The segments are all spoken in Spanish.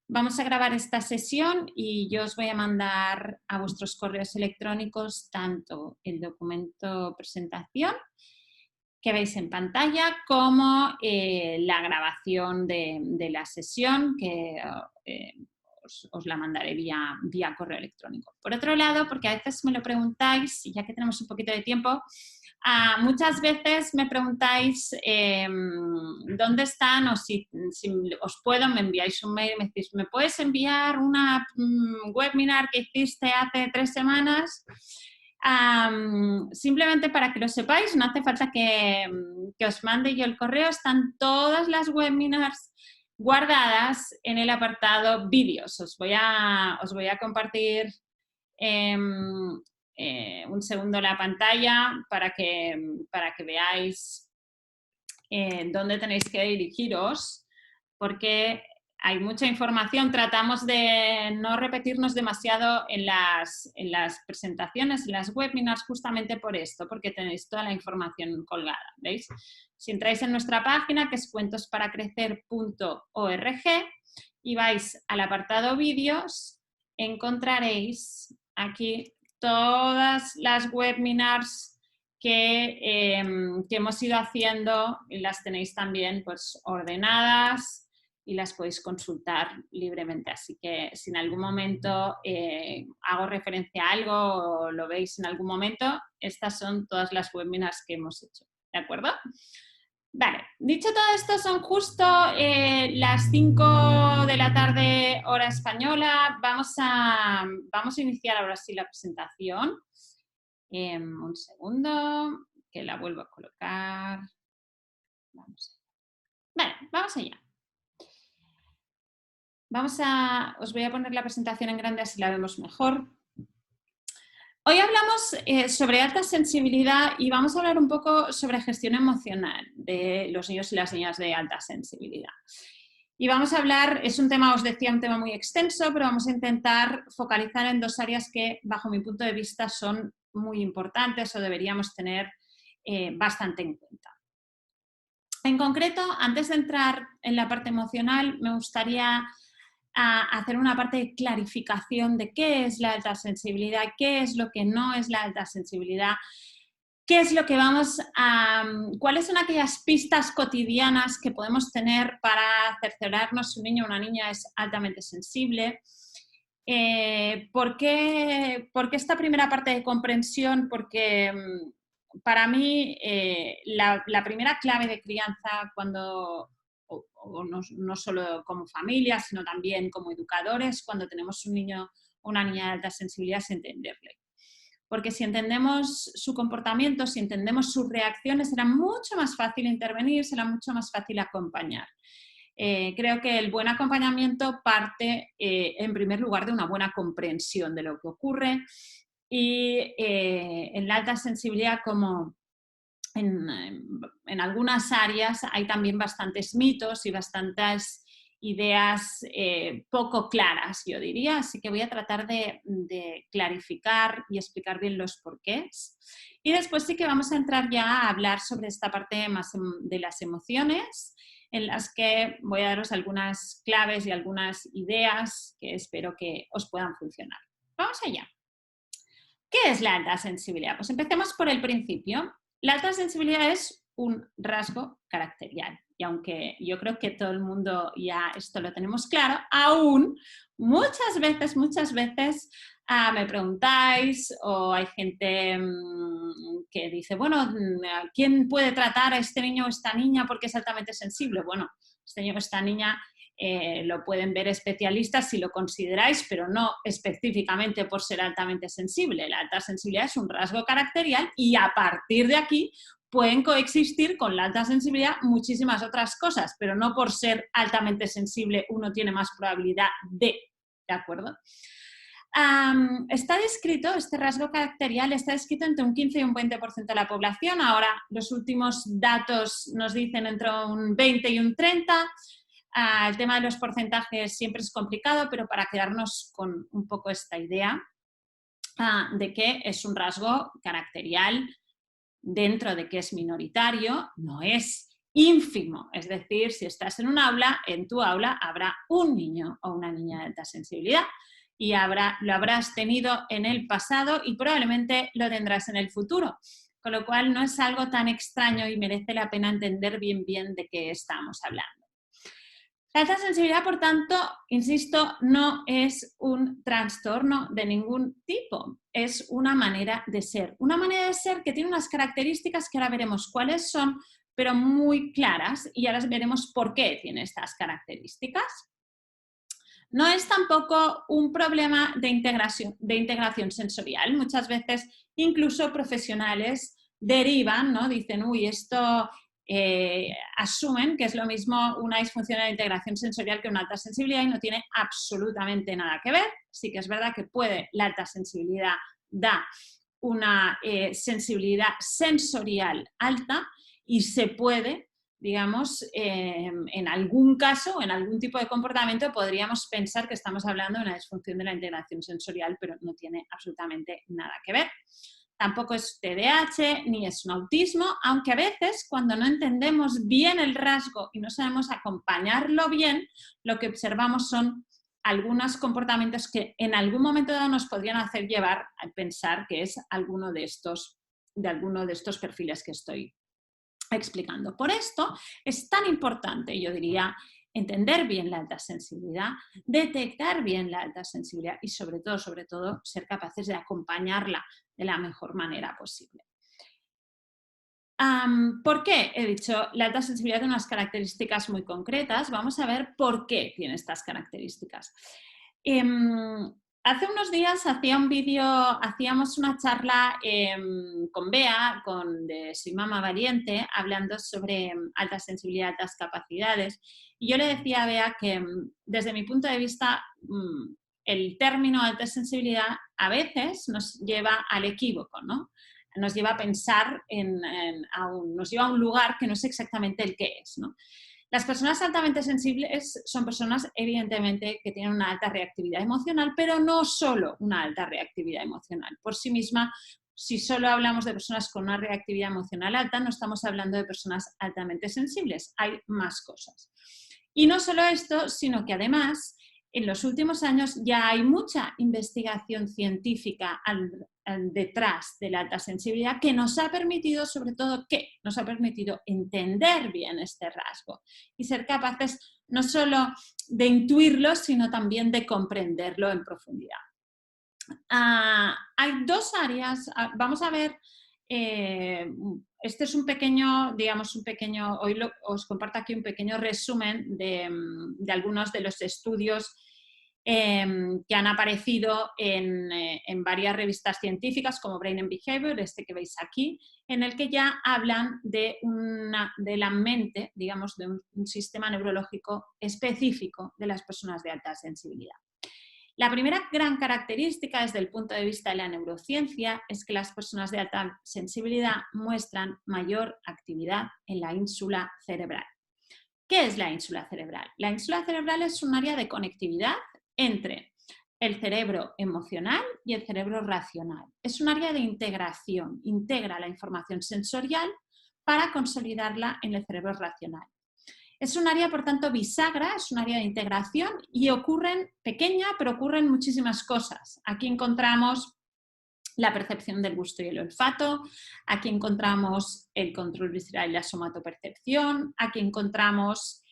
Vamos a grabar esta sesión y yo os voy a mandar a vuestros correos electrónicos tanto el documento presentación que veis en pantalla como la grabación de la sesión que os la mandaré vía correo electrónico. Por otro lado, porque a veces me lo preguntáis, y ya que tenemos un poquito de tiempo, muchas veces me preguntáis dónde están o si os puedo, me enviáis un mail y me decís, ¿me puedes enviar una webinar que hiciste hace 3 semanas? Simplemente para que lo sepáis, no hace falta que os mande yo el correo, están todas las webinars guardadas en el apartado vídeos. Os voy a compartir un segundo la pantalla para que veáis dónde tenéis que dirigiros, porque hay mucha información. Tratamos de no repetirnos demasiado en las presentaciones, en las webinars, justamente por esto, porque tenéis toda la información colgada, ¿veis? Si entráis en nuestra página, que es cuentosparacrecer.org, y vais al apartado vídeos, encontraréis aquí todas las webinars que hemos ido haciendo, y las tenéis también pues ordenadas y las podéis consultar libremente. Así que si en algún momento hago referencia a algo o lo veis en algún momento, estas son todas las webinars que hemos hecho. ¿De acuerdo? Vale, dicho todo esto, son justo las 5 de la tarde hora española. Vamos a iniciar ahora sí la presentación. Un segundo, que la vuelvo a colocar. Vale, vamos allá. Os voy a poner la presentación en grande así la vemos mejor. Hoy hablamos sobre alta sensibilidad y vamos a hablar un poco sobre gestión emocional de los niños y las niñas de alta sensibilidad. Y vamos a hablar, es un tema, os decía, un tema muy extenso, pero vamos a intentar focalizar en 2 áreas que, bajo mi punto de vista, son muy importantes o deberíamos tener bastante en cuenta. En concreto, antes de entrar en la parte emocional, me gustaría hacer una parte de clarificación de qué es la alta sensibilidad, qué es lo que no es la alta sensibilidad, qué es lo que cuáles son aquellas pistas cotidianas que podemos tener para cerciorarnos si un niño o una niña es altamente sensible. ¿Por qué esta primera parte de comprensión? Porque para mí la primera clave de crianza cuando no solo como familia, sino también como educadores, cuando tenemos un niño o una niña de alta sensibilidad, es entenderle. Porque si entendemos su comportamiento, si entendemos sus reacciones, será mucho más fácil intervenir, será mucho más fácil acompañar. Creo que el buen acompañamiento parte, en primer lugar, de una buena comprensión de lo que ocurre y en la alta sensibilidad, como en algunas áreas, hay también bastantes mitos y bastantes ideas poco claras, yo diría, así que voy a tratar de clarificar y explicar bien los porqués. Y después sí que vamos a entrar ya a hablar sobre esta parte más de las emociones, en las que voy a daros algunas claves y algunas ideas que espero que os puedan funcionar. Vamos allá. ¿Qué es la alta sensibilidad? Pues empecemos por el principio. La alta sensibilidad es un rasgo caracterial y aunque yo creo que todo el mundo ya esto lo tenemos claro, aún muchas veces me preguntáis o hay gente que dice, bueno, ¿quién puede tratar a este niño o esta niña porque es altamente sensible? Bueno, este niño o esta niña lo pueden ver especialistas si lo consideráis, pero no específicamente por ser altamente sensible. La alta sensibilidad es un rasgo caracterial y a partir de aquí pueden coexistir con la alta sensibilidad muchísimas otras cosas, pero no por ser altamente sensible uno tiene más probabilidad ¿de acuerdo? Está descrito, este rasgo caracterial está descrito entre un 15 y un 20% de la población. Ahora los últimos datos nos dicen entre un 20 y un 30%. El tema de los porcentajes siempre es complicado, pero para quedarnos con un poco esta idea de que es un rasgo caracterial dentro de que es minoritario, no es ínfimo. Es decir, si estás en un aula, en tu aula habrá un niño o una niña de alta sensibilidad y lo habrás tenido en el pasado y probablemente lo tendrás en el futuro. Con lo cual no es algo tan extraño y merece la pena entender bien de qué estamos hablando. La alta sensibilidad, por tanto, insisto, no es un trastorno de ningún tipo, es una manera de ser. Una manera de ser que tiene unas características que ahora veremos cuáles son, pero muy claras, y ahora veremos por qué tiene estas características. No es tampoco un problema de integración sensorial. Muchas veces, incluso profesionales derivan, ¿no? Dicen, uy, esto asumen que es lo mismo una disfunción de la integración sensorial que una alta sensibilidad y no tiene absolutamente nada que ver. Sí que es verdad que la alta sensibilidad da una sensibilidad sensorial alta y se puede, digamos, en algún caso, en algún tipo de comportamiento podríamos pensar que estamos hablando de una disfunción de la integración sensorial, pero no tiene absolutamente nada que ver. Tampoco es TDAH ni es un autismo, aunque a veces cuando no entendemos bien el rasgo y no sabemos acompañarlo bien, lo que observamos son algunos comportamientos que en algún momento dado nos podrían hacer llevar a pensar que es alguno de estos perfiles que estoy explicando. Por esto es tan importante, yo diría, entender bien la alta sensibilidad, detectar bien la alta sensibilidad y sobre todo, ser capaces de acompañarla de la mejor manera posible. ¿Por qué? He dicho, la alta sensibilidad tiene unas características muy concretas. Vamos a ver por qué tiene estas características. Hace unos días hacíamos una charla con Bea, de Soy Mamá Valiente, hablando sobre alta sensibilidad, altas capacidades. Y yo le decía a Bea que desde mi punto de vista el término alta sensibilidad a veces nos lleva al equívoco, ¿no? Nos lleva a pensar nos lleva a un lugar que no es exactamente el que es, ¿no? Las personas altamente sensibles son personas, evidentemente, que tienen una alta reactividad emocional, pero no solo una alta reactividad emocional. Por sí misma, si solo hablamos de personas con una reactividad emocional alta, no estamos hablando de personas altamente sensibles. Hay más cosas. Y no solo esto, sino que además, en los últimos años ya hay mucha investigación científica detrás de la alta sensibilidad que nos ha permitido, sobre todo, nos ha permitido entender bien este rasgo y ser capaces no solo de intuirlo, sino también de comprenderlo en profundidad. Hay dos áreas, vamos a ver, este es un pequeño, hoy os comparto aquí un pequeño resumen de algunos de los estudios que han aparecido en varias revistas científicas como Brain and Behavior, este que veis aquí, en el que ya hablan de la mente, digamos, de un sistema neurológico específico de las personas de alta sensibilidad. La primera gran característica desde el punto de vista de la neurociencia es que las personas de alta sensibilidad muestran mayor actividad en la ínsula cerebral. ¿Qué es la ínsula cerebral? La ínsula cerebral es un área de conectividad entre el cerebro emocional y el cerebro racional. Es un área de integración, integra la información sensorial para consolidarla en el cerebro racional. Es un área, por tanto, bisagra, es un área de integración y pequeña, pero ocurren muchísimas cosas. Aquí encontramos la percepción del gusto y el olfato, aquí encontramos el control visceral y la somatopercepción, aquí encontramos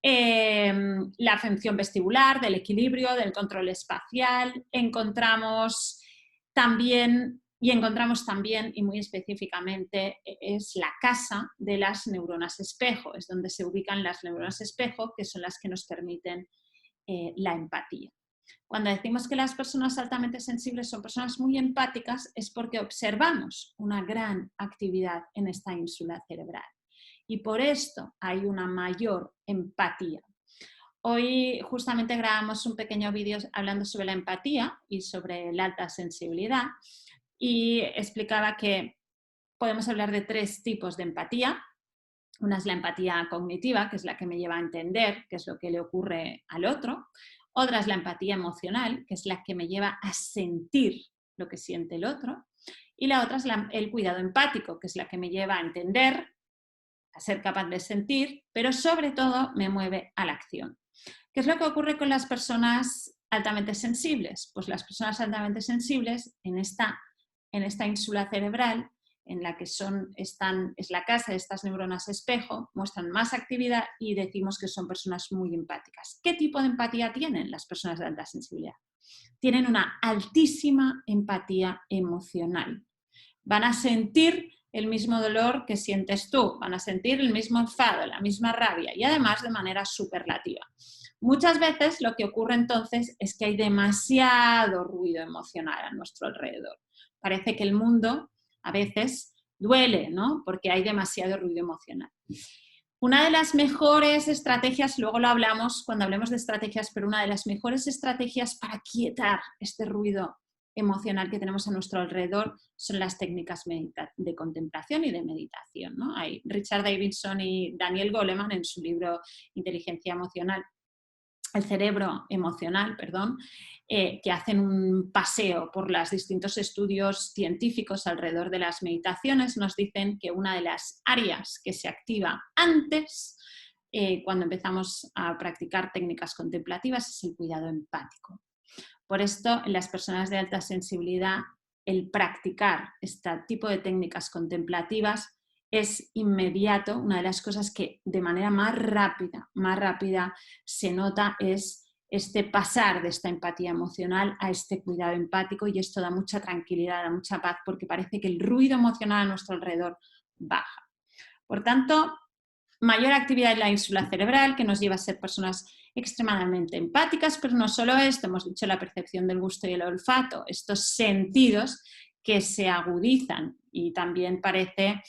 la función vestibular, del equilibrio, del control espacial, encontramos también, y muy específicamente, es la casa de las neuronas espejo, es donde se ubican las neuronas espejo, que son las que nos permiten la empatía. Cuando decimos que las personas altamente sensibles son personas muy empáticas, es porque observamos una gran actividad en esta ínsula cerebral. Y por esto hay una mayor empatía. Hoy justamente grabamos un pequeño vídeo hablando sobre la empatía y sobre la alta sensibilidad y explicaba que podemos hablar de 3 tipos de empatía. Una es la empatía cognitiva, que es la que me lleva a entender qué es lo que le ocurre al otro. Otra es la empatía emocional, que es la que me lleva a sentir lo que siente el otro. Y la otra es el cuidado empático, que es la que me lleva a entender a ser capaz de sentir, pero sobre todo me mueve a la acción. ¿Qué es lo que ocurre con las personas altamente sensibles? Pues las personas altamente sensibles en esta ínsula cerebral, en la que es la casa de estas neuronas espejo, muestran más actividad y decimos que son personas muy empáticas. ¿Qué tipo de empatía tienen las personas de alta sensibilidad? Tienen una altísima empatía emocional. Van a sentir el mismo dolor que sientes tú, van a sentir el mismo enfado, la misma rabia y además de manera superlativa. Muchas veces lo que ocurre entonces es que hay demasiado ruido emocional a nuestro alrededor. Parece que el mundo a veces duele, ¿no? Porque hay demasiado ruido emocional. Una de las mejores estrategias, luego lo hablamos cuando hablemos de estrategias, pero una de las mejores estrategias para quietar este ruido emocional que tenemos a nuestro alrededor son las técnicas de contemplación y de meditación, ¿no? Hay Richard Davidson y Daniel Goleman en su libro Inteligencia Emocional, el cerebro emocional, perdón, que hacen un paseo por los distintos estudios científicos alrededor de las meditaciones, nos dicen que una de las áreas que se activa antes, cuando empezamos a practicar técnicas contemplativas, es el cuidado empático. Por esto, en las personas de alta sensibilidad, el practicar este tipo de técnicas contemplativas es inmediato. Una de las cosas que de manera más rápida se nota es este pasar de esta empatía emocional a este cuidado empático, y esto da mucha tranquilidad, da mucha paz, porque parece que el ruido emocional a nuestro alrededor baja. Por tanto, mayor actividad en la ínsula cerebral, que nos lleva a ser personas extremadamente empáticas, pero no solo esto, hemos dicho la percepción del gusto y el olfato, estos sentidos que se agudizan, y también parece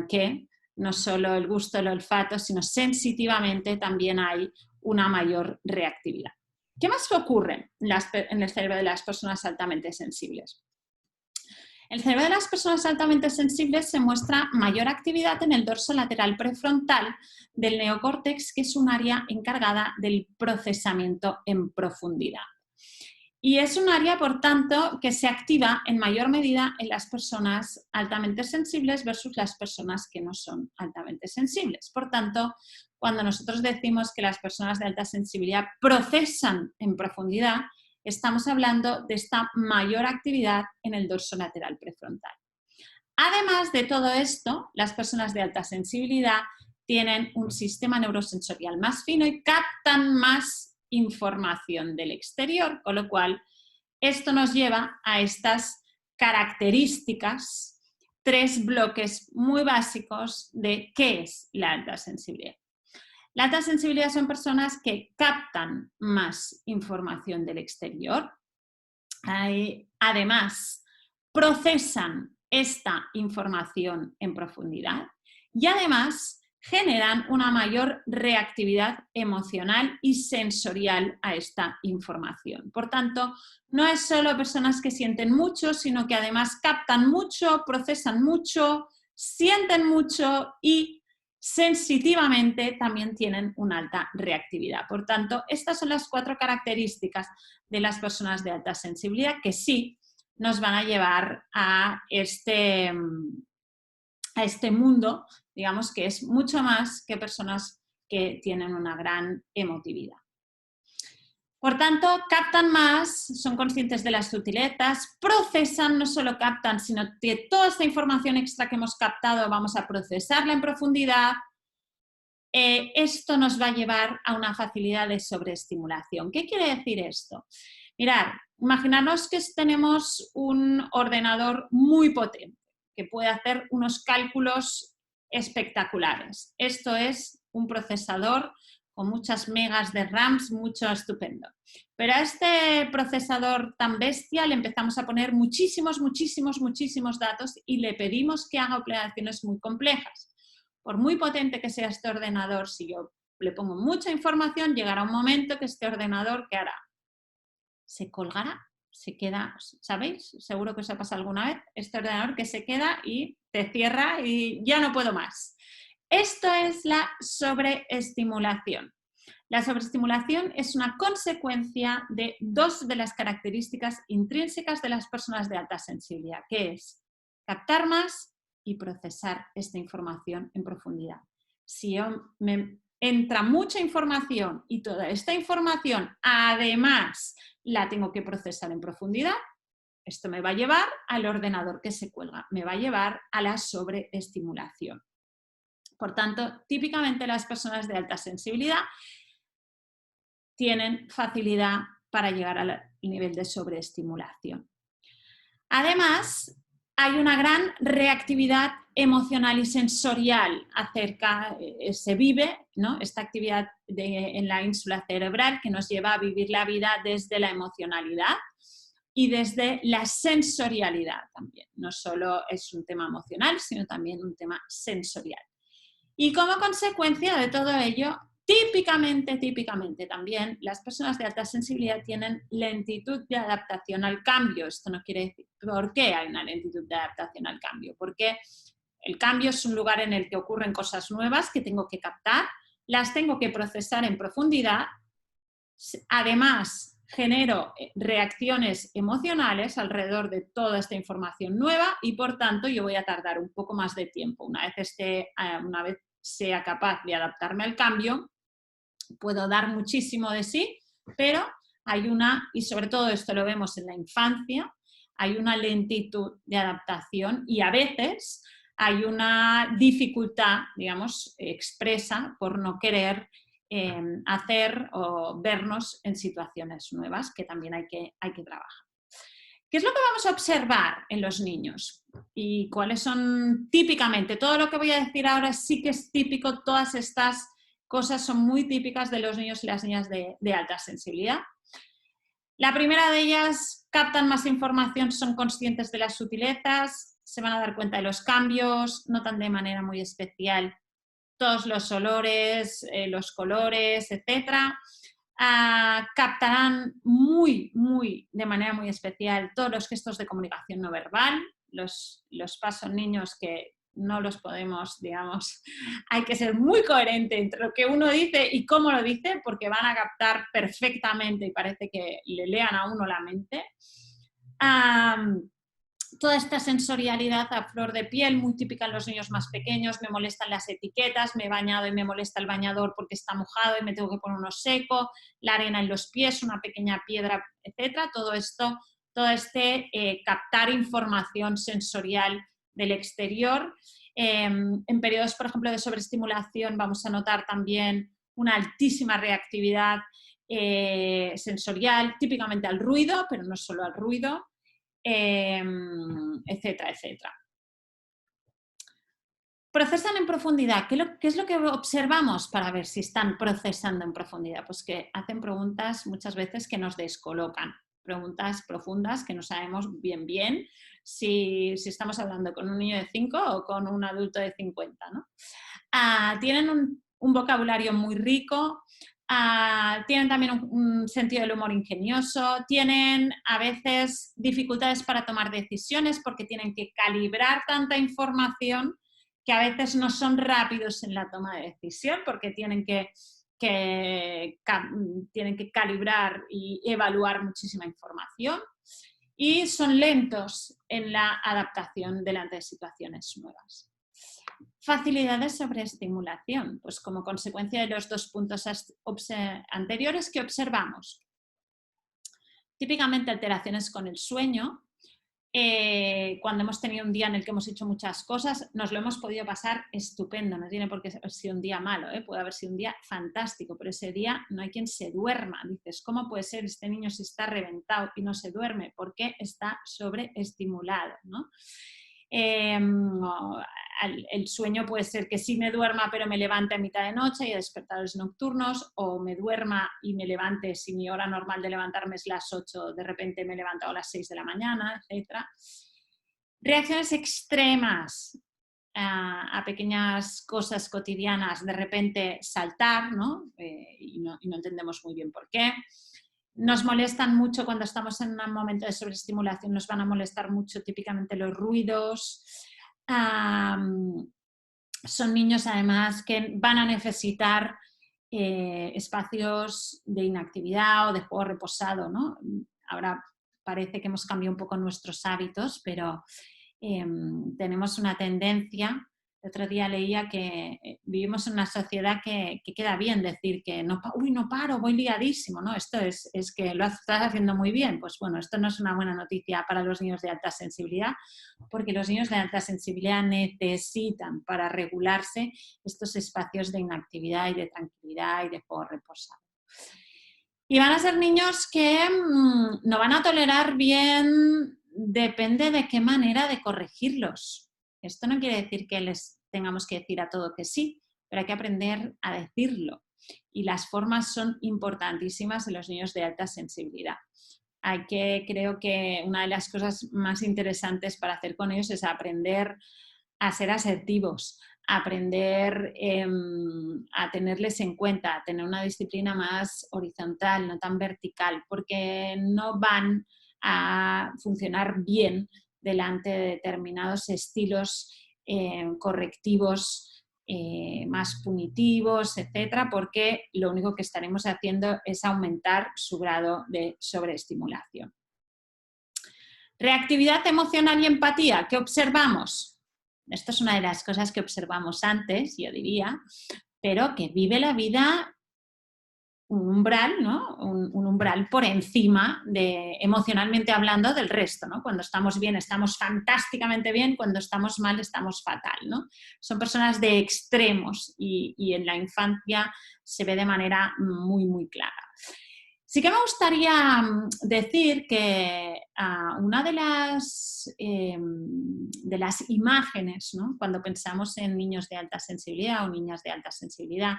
que no solo el gusto, el olfato, sino sensitivamente también hay una mayor reactividad. ¿Qué más ocurre en el cerebro de las personas altamente sensibles? El cerebro de las personas altamente sensibles se muestra mayor actividad en el dorso lateral prefrontal del neocórtex, que es un área encargada del procesamiento en profundidad. Y es un área, por tanto, que se activa en mayor medida en las personas altamente sensibles versus las personas que no son altamente sensibles. Por tanto, cuando nosotros decimos que las personas de alta sensibilidad procesan en profundidad, estamos hablando de esta mayor actividad en el dorso lateral prefrontal. Además de todo esto, las personas de alta sensibilidad tienen un sistema neurosensorial más fino y captan más información del exterior, con lo cual esto nos lleva a estas características, 3 bloques muy básicos de qué es la alta sensibilidad. La alta sensibilidad son personas que captan más información del exterior, además procesan esta información en profundidad y además generan una mayor reactividad emocional y sensorial a esta información. Por tanto, no es solo personas que sienten mucho, sino que además captan mucho, procesan mucho, sienten mucho y sensitivamente también tienen una alta reactividad. Por tanto, estas son las 4 características de las personas de alta sensibilidad que sí nos van a llevar a este mundo, digamos, que es mucho más que personas que tienen una gran emotividad. Por tanto, captan más, son conscientes de las sutilezas, procesan, no solo captan, sino que toda esta información extra que hemos captado vamos a procesarla en profundidad. Esto nos va a llevar a una facilidad de sobreestimulación. ¿Qué quiere decir esto? Mirad, imaginarnos que tenemos un ordenador muy potente, que puede hacer unos cálculos espectaculares. Esto es un procesador con muchas megas de RAMs, mucho estupendo. Pero a este procesador tan bestia le empezamos a poner muchísimos datos y le pedimos que haga operaciones muy complejas. Por muy potente que sea este ordenador, si yo le pongo mucha información, llegará un momento que este ordenador, ¿qué hará? Se colgará, se queda, ¿sabéis? Seguro que os ha pasado alguna vez, este ordenador que se queda y te cierra y ya no puedo más. Esto es la sobreestimulación. La sobreestimulación es una consecuencia de 2 de las características intrínsecas de las personas de alta sensibilidad, que es captar más y procesar esta información en profundidad. Si me entra mucha información y toda esta información además la tengo que procesar en profundidad, esto me va a llevar al ordenador que se cuelga, me va a llevar a la sobreestimulación. Por tanto, típicamente las personas de alta sensibilidad tienen facilidad para llegar al nivel de sobreestimulación. Además, hay una gran reactividad emocional y sensorial se vive, ¿no?, esta actividad en la ínsula cerebral que nos lleva a vivir la vida desde la emocionalidad y desde la sensorialidad también. No solo es un tema emocional, sino también un tema sensorial. Y como consecuencia de todo ello, típicamente también las personas de alta sensibilidad tienen lentitud de adaptación al cambio. Esto no quiere decir por qué hay una lentitud de adaptación al cambio, porque el cambio es un lugar en el que ocurren cosas nuevas que tengo que captar, las tengo que procesar en profundidad, además genero reacciones emocionales alrededor de toda esta información nueva y por tanto yo voy a tardar un poco más de tiempo. Una vez sea capaz de adaptarme al cambio, puedo dar muchísimo de sí, pero y sobre todo esto lo vemos en la infancia, hay una lentitud de adaptación y a veces hay una dificultad, digamos, expresa por no querer hacer o vernos en situaciones nuevas que también hay que trabajar. ¿Qué es lo que vamos a observar en los niños? ¿Y cuáles son típicamente? Todo lo que voy a decir ahora sí que es típico, todas estas cosas son muy típicas de los niños y las niñas de alta sensibilidad. La primera de ellas, captan más información, son conscientes de las sutilezas, se van a dar cuenta de los cambios, notan de manera muy especial todos los olores, los colores, etc. Captarán de manera muy especial todos los gestos de comunicación no verbal, los pasos niños que no los podemos, digamos, hay que ser muy coherente entre lo que uno dice y cómo lo dice, porque van a captar perfectamente y parece que le lean a uno la mente. Toda esta sensorialidad a flor de piel, muy típica en los niños más pequeños, me molestan las etiquetas, me he bañado y me molesta el bañador porque está mojado y me tengo que poner uno seco, la arena en los pies, una pequeña piedra, etc. Todo captar información sensorial del exterior. En periodos, por ejemplo, de sobreestimulación vamos a notar también una altísima reactividad sensorial, típicamente al ruido, pero no solo al ruido, etcétera. Procesan en profundidad. ¿Qué es lo que observamos para ver si están procesando en profundidad? Pues que hacen preguntas muchas veces que nos descolocan, preguntas profundas que no sabemos bien si estamos hablando con un niño de 5 o con un adulto de 50, ¿no? Tienen un vocabulario muy rico, tienen también un sentido del humor ingenioso, tienen a veces dificultades para tomar decisiones porque tienen que calibrar tanta información que a veces no son rápidos en la toma de decisión porque tienen que calibrar y evaluar muchísima información y son lentos en la adaptación delante de situaciones nuevas. Facilidad de sobreestimulación, pues como consecuencia de los dos puntos anteriores que observamos. Típicamente alteraciones con el sueño. Cuando hemos tenido un día en el que hemos hecho muchas cosas, nos lo hemos podido pasar estupendo, no tiene por qué haber sido un día malo, puede haber sido un día fantástico, pero ese día no hay quien se duerma. Dices, ¿cómo puede ser este niño si está reventado y no se duerme? Porque está sobreestimulado, ¿no? El sueño puede ser que sí me duerma pero me levante a mitad de noche y a despertadores nocturnos, o me duerma y me levante, si mi hora normal de levantarme es las 8, de repente me he levantado a las 6 de la mañana, etc. Reacciones extremas a pequeñas cosas cotidianas, de repente saltar, ¿no? Y no entendemos muy bien por qué. Nos molestan mucho cuando estamos en un momento de sobreestimulación, nos van a molestar mucho típicamente los ruidos. Son niños además que van a necesitar espacios de inactividad o de juego reposado, ¿no? Ahora parece que hemos cambiado un poco nuestros hábitos, pero tenemos una tendencia. El otro día leía que vivimos en una sociedad que queda bien decir que no, uy, no paro, voy liadísimo, ¿no? Esto es que lo estás haciendo muy bien. Pues bueno, esto no es una buena noticia para los niños de alta sensibilidad, porque los niños de alta sensibilidad necesitan para regularse estos espacios de inactividad y de tranquilidad y de juego reposado. Y van a ser niños que no van a tolerar bien, depende de qué manera de corregirlos. Esto no quiere decir que les tengamos que decir a todo que sí, pero hay que aprender a decirlo. Y las formas son importantísimas en los niños de alta sensibilidad. Creo que una de las cosas más interesantes para hacer con ellos es aprender a ser asertivos, aprender a tenerles en cuenta, a tener una disciplina más horizontal, no tan vertical, porque no van a funcionar bien delante de determinados estilos correctivos más punitivos, etcétera, porque lo único que estaremos haciendo es aumentar su grado de sobreestimulación. Reactividad emocional y empatía, ¿qué observamos? Esto es una de las cosas que observamos antes, yo diría, pero que vive la vida un umbral, ¿no? Un umbral por encima, emocionalmente hablando, del resto, ¿no? Cuando estamos bien, estamos fantásticamente bien, cuando estamos mal, estamos fatal, ¿no? Son personas de extremos y en la infancia se ve de manera muy, muy clara. Sí que me gustaría decir que una de las imágenes, ¿no? Cuando pensamos en niños de alta sensibilidad o niñas de alta sensibilidad,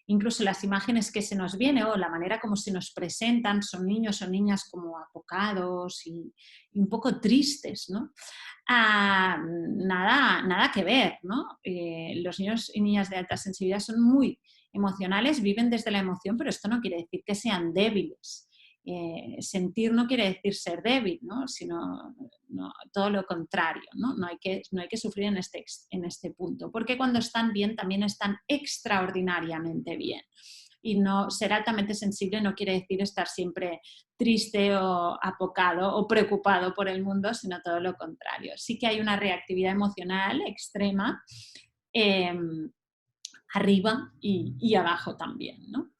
incluso las imágenes que se nos vienen o la manera como se nos presentan son niños o niñas como apocados y un poco tristes, ¿no? Nada que ver, ¿no? Los niños y niñas de alta sensibilidad son muy emocionales, viven desde la emoción, pero esto no quiere decir que sean débiles. Sentir no quiere decir ser débil, ¿no? Sino todo lo contrario, ¿no? No hay que sufrir en este punto, porque cuando están bien también están extraordinariamente bien. Y ser altamente sensible no quiere decir estar siempre triste o apocado o preocupado por el mundo, sino todo lo contrario. Sí que hay una reactividad emocional extrema arriba y abajo también, ¿no?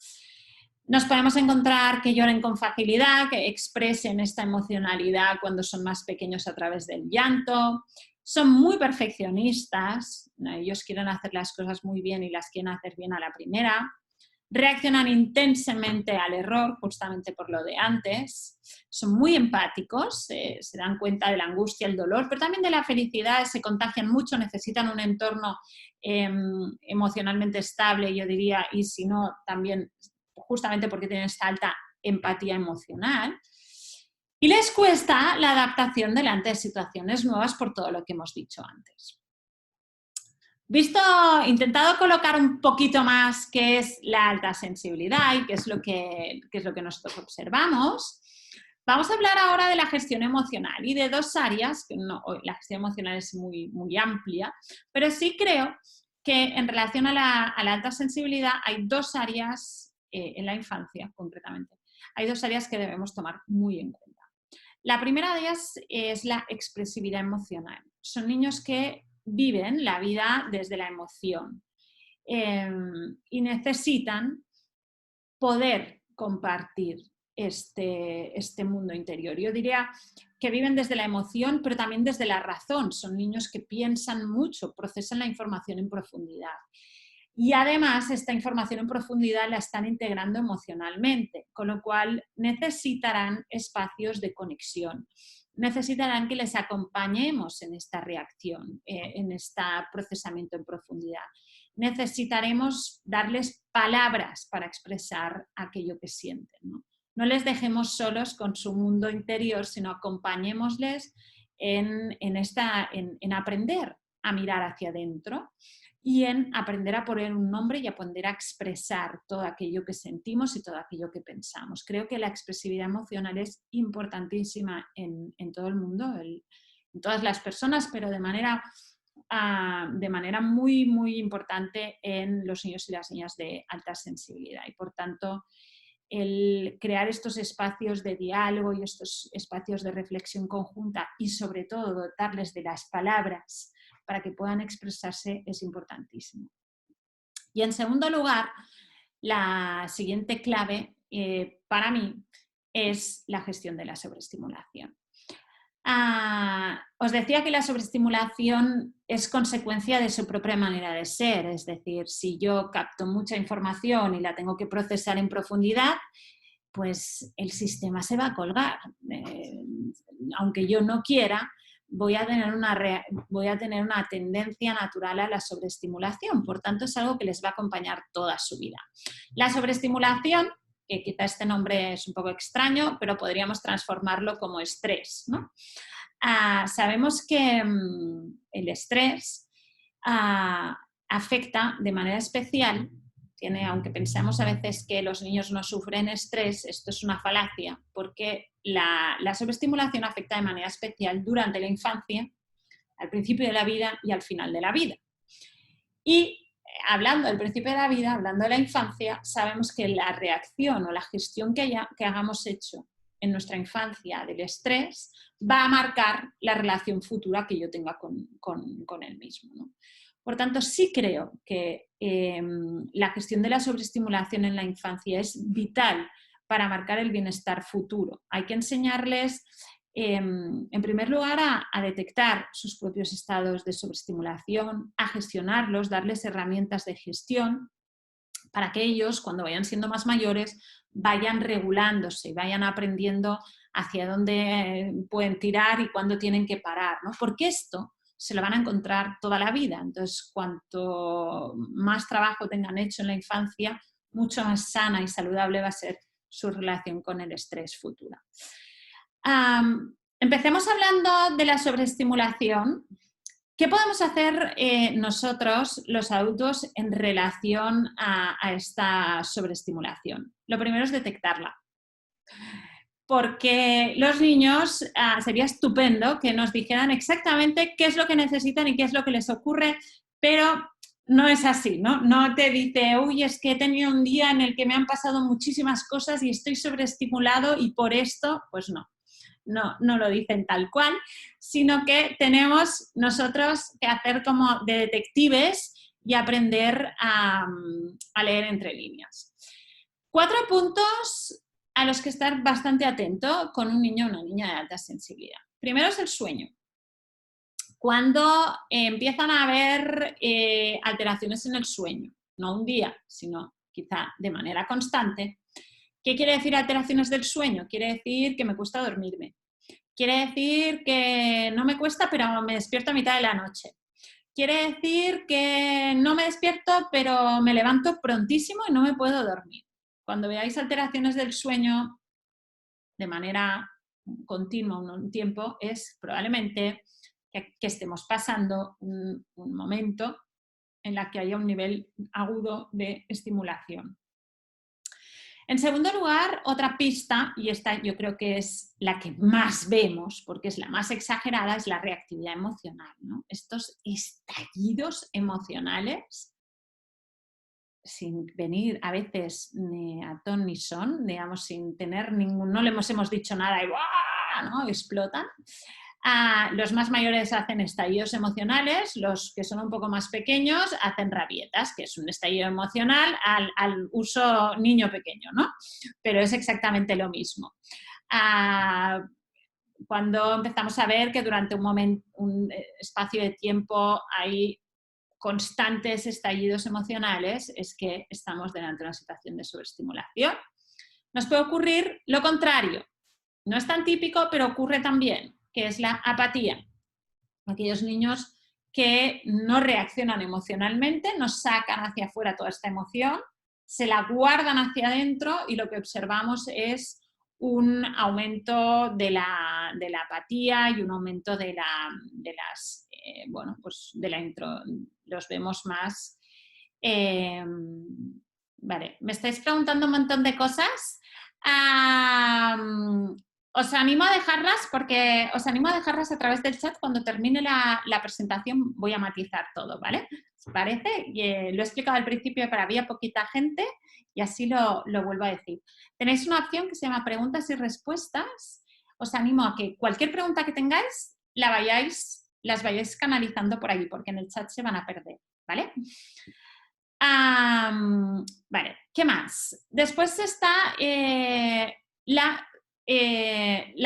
Nos podemos encontrar que lloren con facilidad, que expresen esta emocionalidad cuando son más pequeños a través del llanto. Son muy perfeccionistas, ellos quieren hacer las cosas muy bien y las quieren hacer bien a la primera. Reaccionan intensamente al error, justamente por lo de antes. Son muy empáticos, se dan cuenta de la angustia, el dolor, pero también de la felicidad, se contagian mucho, necesitan un entorno emocionalmente estable, yo diría, y si no, también justamente porque tienen esta alta empatía emocional. Y les cuesta la adaptación delante de situaciones nuevas por todo lo que hemos dicho antes. Intentado colocar un poquito más qué es la alta sensibilidad y qué es lo que nosotros observamos, vamos a hablar ahora de la gestión emocional y de dos áreas, que la gestión emocional es muy, muy amplia, pero sí creo que en relación a la alta sensibilidad hay dos áreas, en la infancia concretamente, hay dos áreas que debemos tomar muy en cuenta. La primera de ellas es la expresividad emocional. Son niños que viven la vida desde la emoción y necesitan poder compartir este mundo interior. Yo diría que viven desde la emoción, pero también desde la razón. Son niños que piensan mucho, procesan la información en profundidad. Y además esta información en profundidad la están integrando emocionalmente, con lo cual necesitarán espacios de conexión. Necesitarán que les acompañemos en esta reacción, en este procesamiento en profundidad. Necesitaremos darles palabras para expresar aquello que sienten, ¿no? No les dejemos solos con su mundo interior, sino acompañémosles en aprender a mirar hacia adentro y en aprender a poner un nombre y aprender a expresar todo aquello que sentimos y todo aquello que pensamos. Creo que la expresividad emocional es importantísima en todo el mundo, en todas las personas, pero de manera muy, muy importante en los niños y las niñas de alta sensibilidad. Y por tanto, el crear estos espacios de diálogo y estos espacios de reflexión conjunta y sobre todo dotarles de las palabras para que puedan expresarse es importantísimo. Y en segundo lugar, la siguiente clave para mí es la gestión de la sobreestimulación. Os decía que la sobreestimulación es consecuencia de su propia manera de ser, es decir, si yo capto mucha información y la tengo que procesar en profundidad, pues el sistema se va a colgar. Aunque yo no quiera, voy a tener una tendencia natural a la sobreestimulación, por tanto es algo que les va a acompañar toda su vida. La sobreestimulación, que quizá este nombre es un poco extraño, pero podríamos transformarlo como estrés, ¿no? Sabemos que el estrés afecta de manera especial, aunque pensamos a veces que los niños no sufren estrés, esto es una falacia, porque la sobreestimulación afecta de manera especial durante la infancia, al principio de la vida y al final de la vida. Y hablando del principio de la vida, hablando de la infancia, sabemos que la reacción o la gestión que hagamos hecho en nuestra infancia del estrés va a marcar la relación futura que yo tenga con él mismo, ¿no? Por tanto, sí creo que la gestión de la sobreestimulación en la infancia es vital para marcar el bienestar futuro. Hay que enseñarles, en primer lugar, a detectar sus propios estados de sobreestimulación, a gestionarlos, darles herramientas de gestión para que ellos, cuando vayan siendo más mayores, vayan regulándose, vayan aprendiendo hacia dónde pueden tirar y cuándo tienen que parar, ¿no? Porque esto se lo van a encontrar toda la vida. Entonces, cuanto más trabajo tengan hecho en la infancia, mucho más sana y saludable va a ser su relación con el estrés futura. Empecemos hablando de la sobreestimulación. ¿Qué podemos hacer nosotros, los adultos, en relación a esta sobreestimulación? Lo primero es detectarla. Porque los niños sería estupendo que nos dijeran exactamente qué es lo que necesitan y qué es lo que les ocurre, pero no es así, ¿no? No te dice, uy, es que he tenido un día en el que me han pasado muchísimas cosas y estoy sobreestimulado y por esto, pues no. No lo dicen tal cual, sino que tenemos nosotros que hacer como de detectives y aprender a leer entre líneas. 4 puntos a los que estar bastante atento con un niño o una niña de alta sensibilidad. Primero es el sueño. Cuando empiezan a haber alteraciones en el sueño, no un día, sino quizá de manera constante. ¿Qué quiere decir alteraciones del sueño? Quiere decir que me cuesta dormirme. Quiere decir que no me cuesta, pero me despierto a mitad de la noche. Quiere decir que no me despierto, pero me levanto prontísimo y no me puedo dormir. Cuando veáis alteraciones del sueño de manera continua un tiempo, es probablemente que estemos pasando un momento en la que haya un nivel agudo de estimulación. En segundo lugar, otra pista, y esta yo creo que es la que más vemos, porque es la más exagerada, es la reactividad emocional, ¿no? Estos estallidos emocionales, sin venir a veces ni a ton ni son, digamos, sin tener no le hemos dicho nada y ¡buah!, ¿no? Explotan. Los más mayores hacen estallidos emocionales, los que son un poco más pequeños hacen rabietas, que es un estallido emocional al uso niño pequeño, ¿no? Pero es exactamente lo mismo. Cuando empezamos a ver que durante un espacio de tiempo hay constantes estallidos emocionales, es que estamos delante de una situación de sobreestimulación. Nos puede ocurrir lo contrario. No es tan típico, pero ocurre también, que es la apatía. Aquellos niños que no reaccionan emocionalmente, no sacan hacia afuera toda esta emoción, se la guardan hacia adentro y lo que observamos es un aumento de la apatía y un aumento de las los vemos más. Vale, me estáis preguntando un montón de cosas. Os animo a dejarlas a través del chat. Cuando termine la presentación voy a matizar todo, ¿vale? ¿Os parece? Lo he explicado al principio, pero había poquita gente Y así lo vuelvo a decir. Tenéis una opción que se llama preguntas y respuestas. Os animo a que cualquier pregunta que tengáis las vayáis canalizando por allí, porque en el chat se van a perder, ¿vale? Vale, ¿qué más? Después está la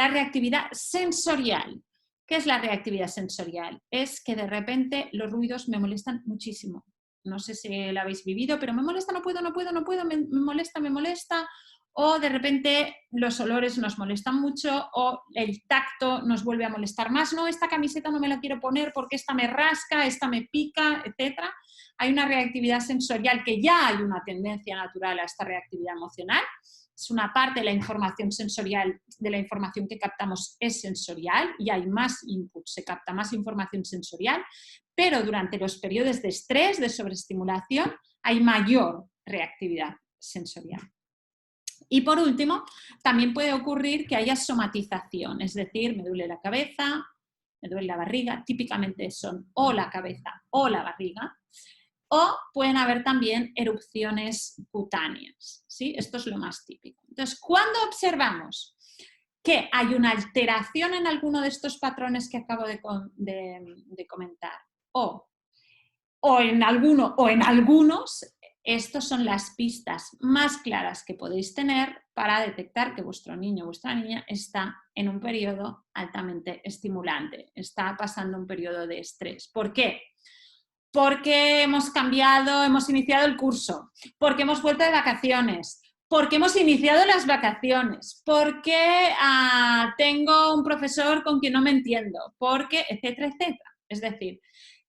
reactividad sensorial. ¿Qué es la reactividad sensorial? Es que de repente los ruidos me molestan muchísimo. No sé si lo habéis vivido, pero me molesta, no puedo, me molesta. O de repente los olores nos molestan mucho, o el tacto nos vuelve a molestar más. No, esta camiseta no me la quiero poner porque esta me rasca, esta me pica, etc. Hay una reactividad sensorial, que ya hay una tendencia natural a esta reactividad emocional. Es una parte de la información sensorial, de la información que captamos es sensorial y hay más input, se capta más información sensorial, pero durante los periodos de estrés, de sobreestimulación, hay mayor reactividad sensorial. Y por último, también puede ocurrir que haya somatización, es decir, me duele la cabeza, me duele la barriga, típicamente son o la cabeza o la barriga, o pueden haber también erupciones cutáneas, ¿sí? Esto es lo más típico. Entonces, cuando observamos que hay una alteración en alguno de estos patrones que acabo de comentar, o en alguno o en algunos, estas son las pistas más claras que podéis tener para detectar que vuestro niño o vuestra niña está en un periodo altamente estimulante, está pasando un periodo de estrés. ¿Por qué? Porque hemos iniciado el curso, porque hemos vuelto de vacaciones, porque hemos iniciado las vacaciones, porque tengo un profesor con quien no me entiendo, porque, etcétera, etcétera. Es decir,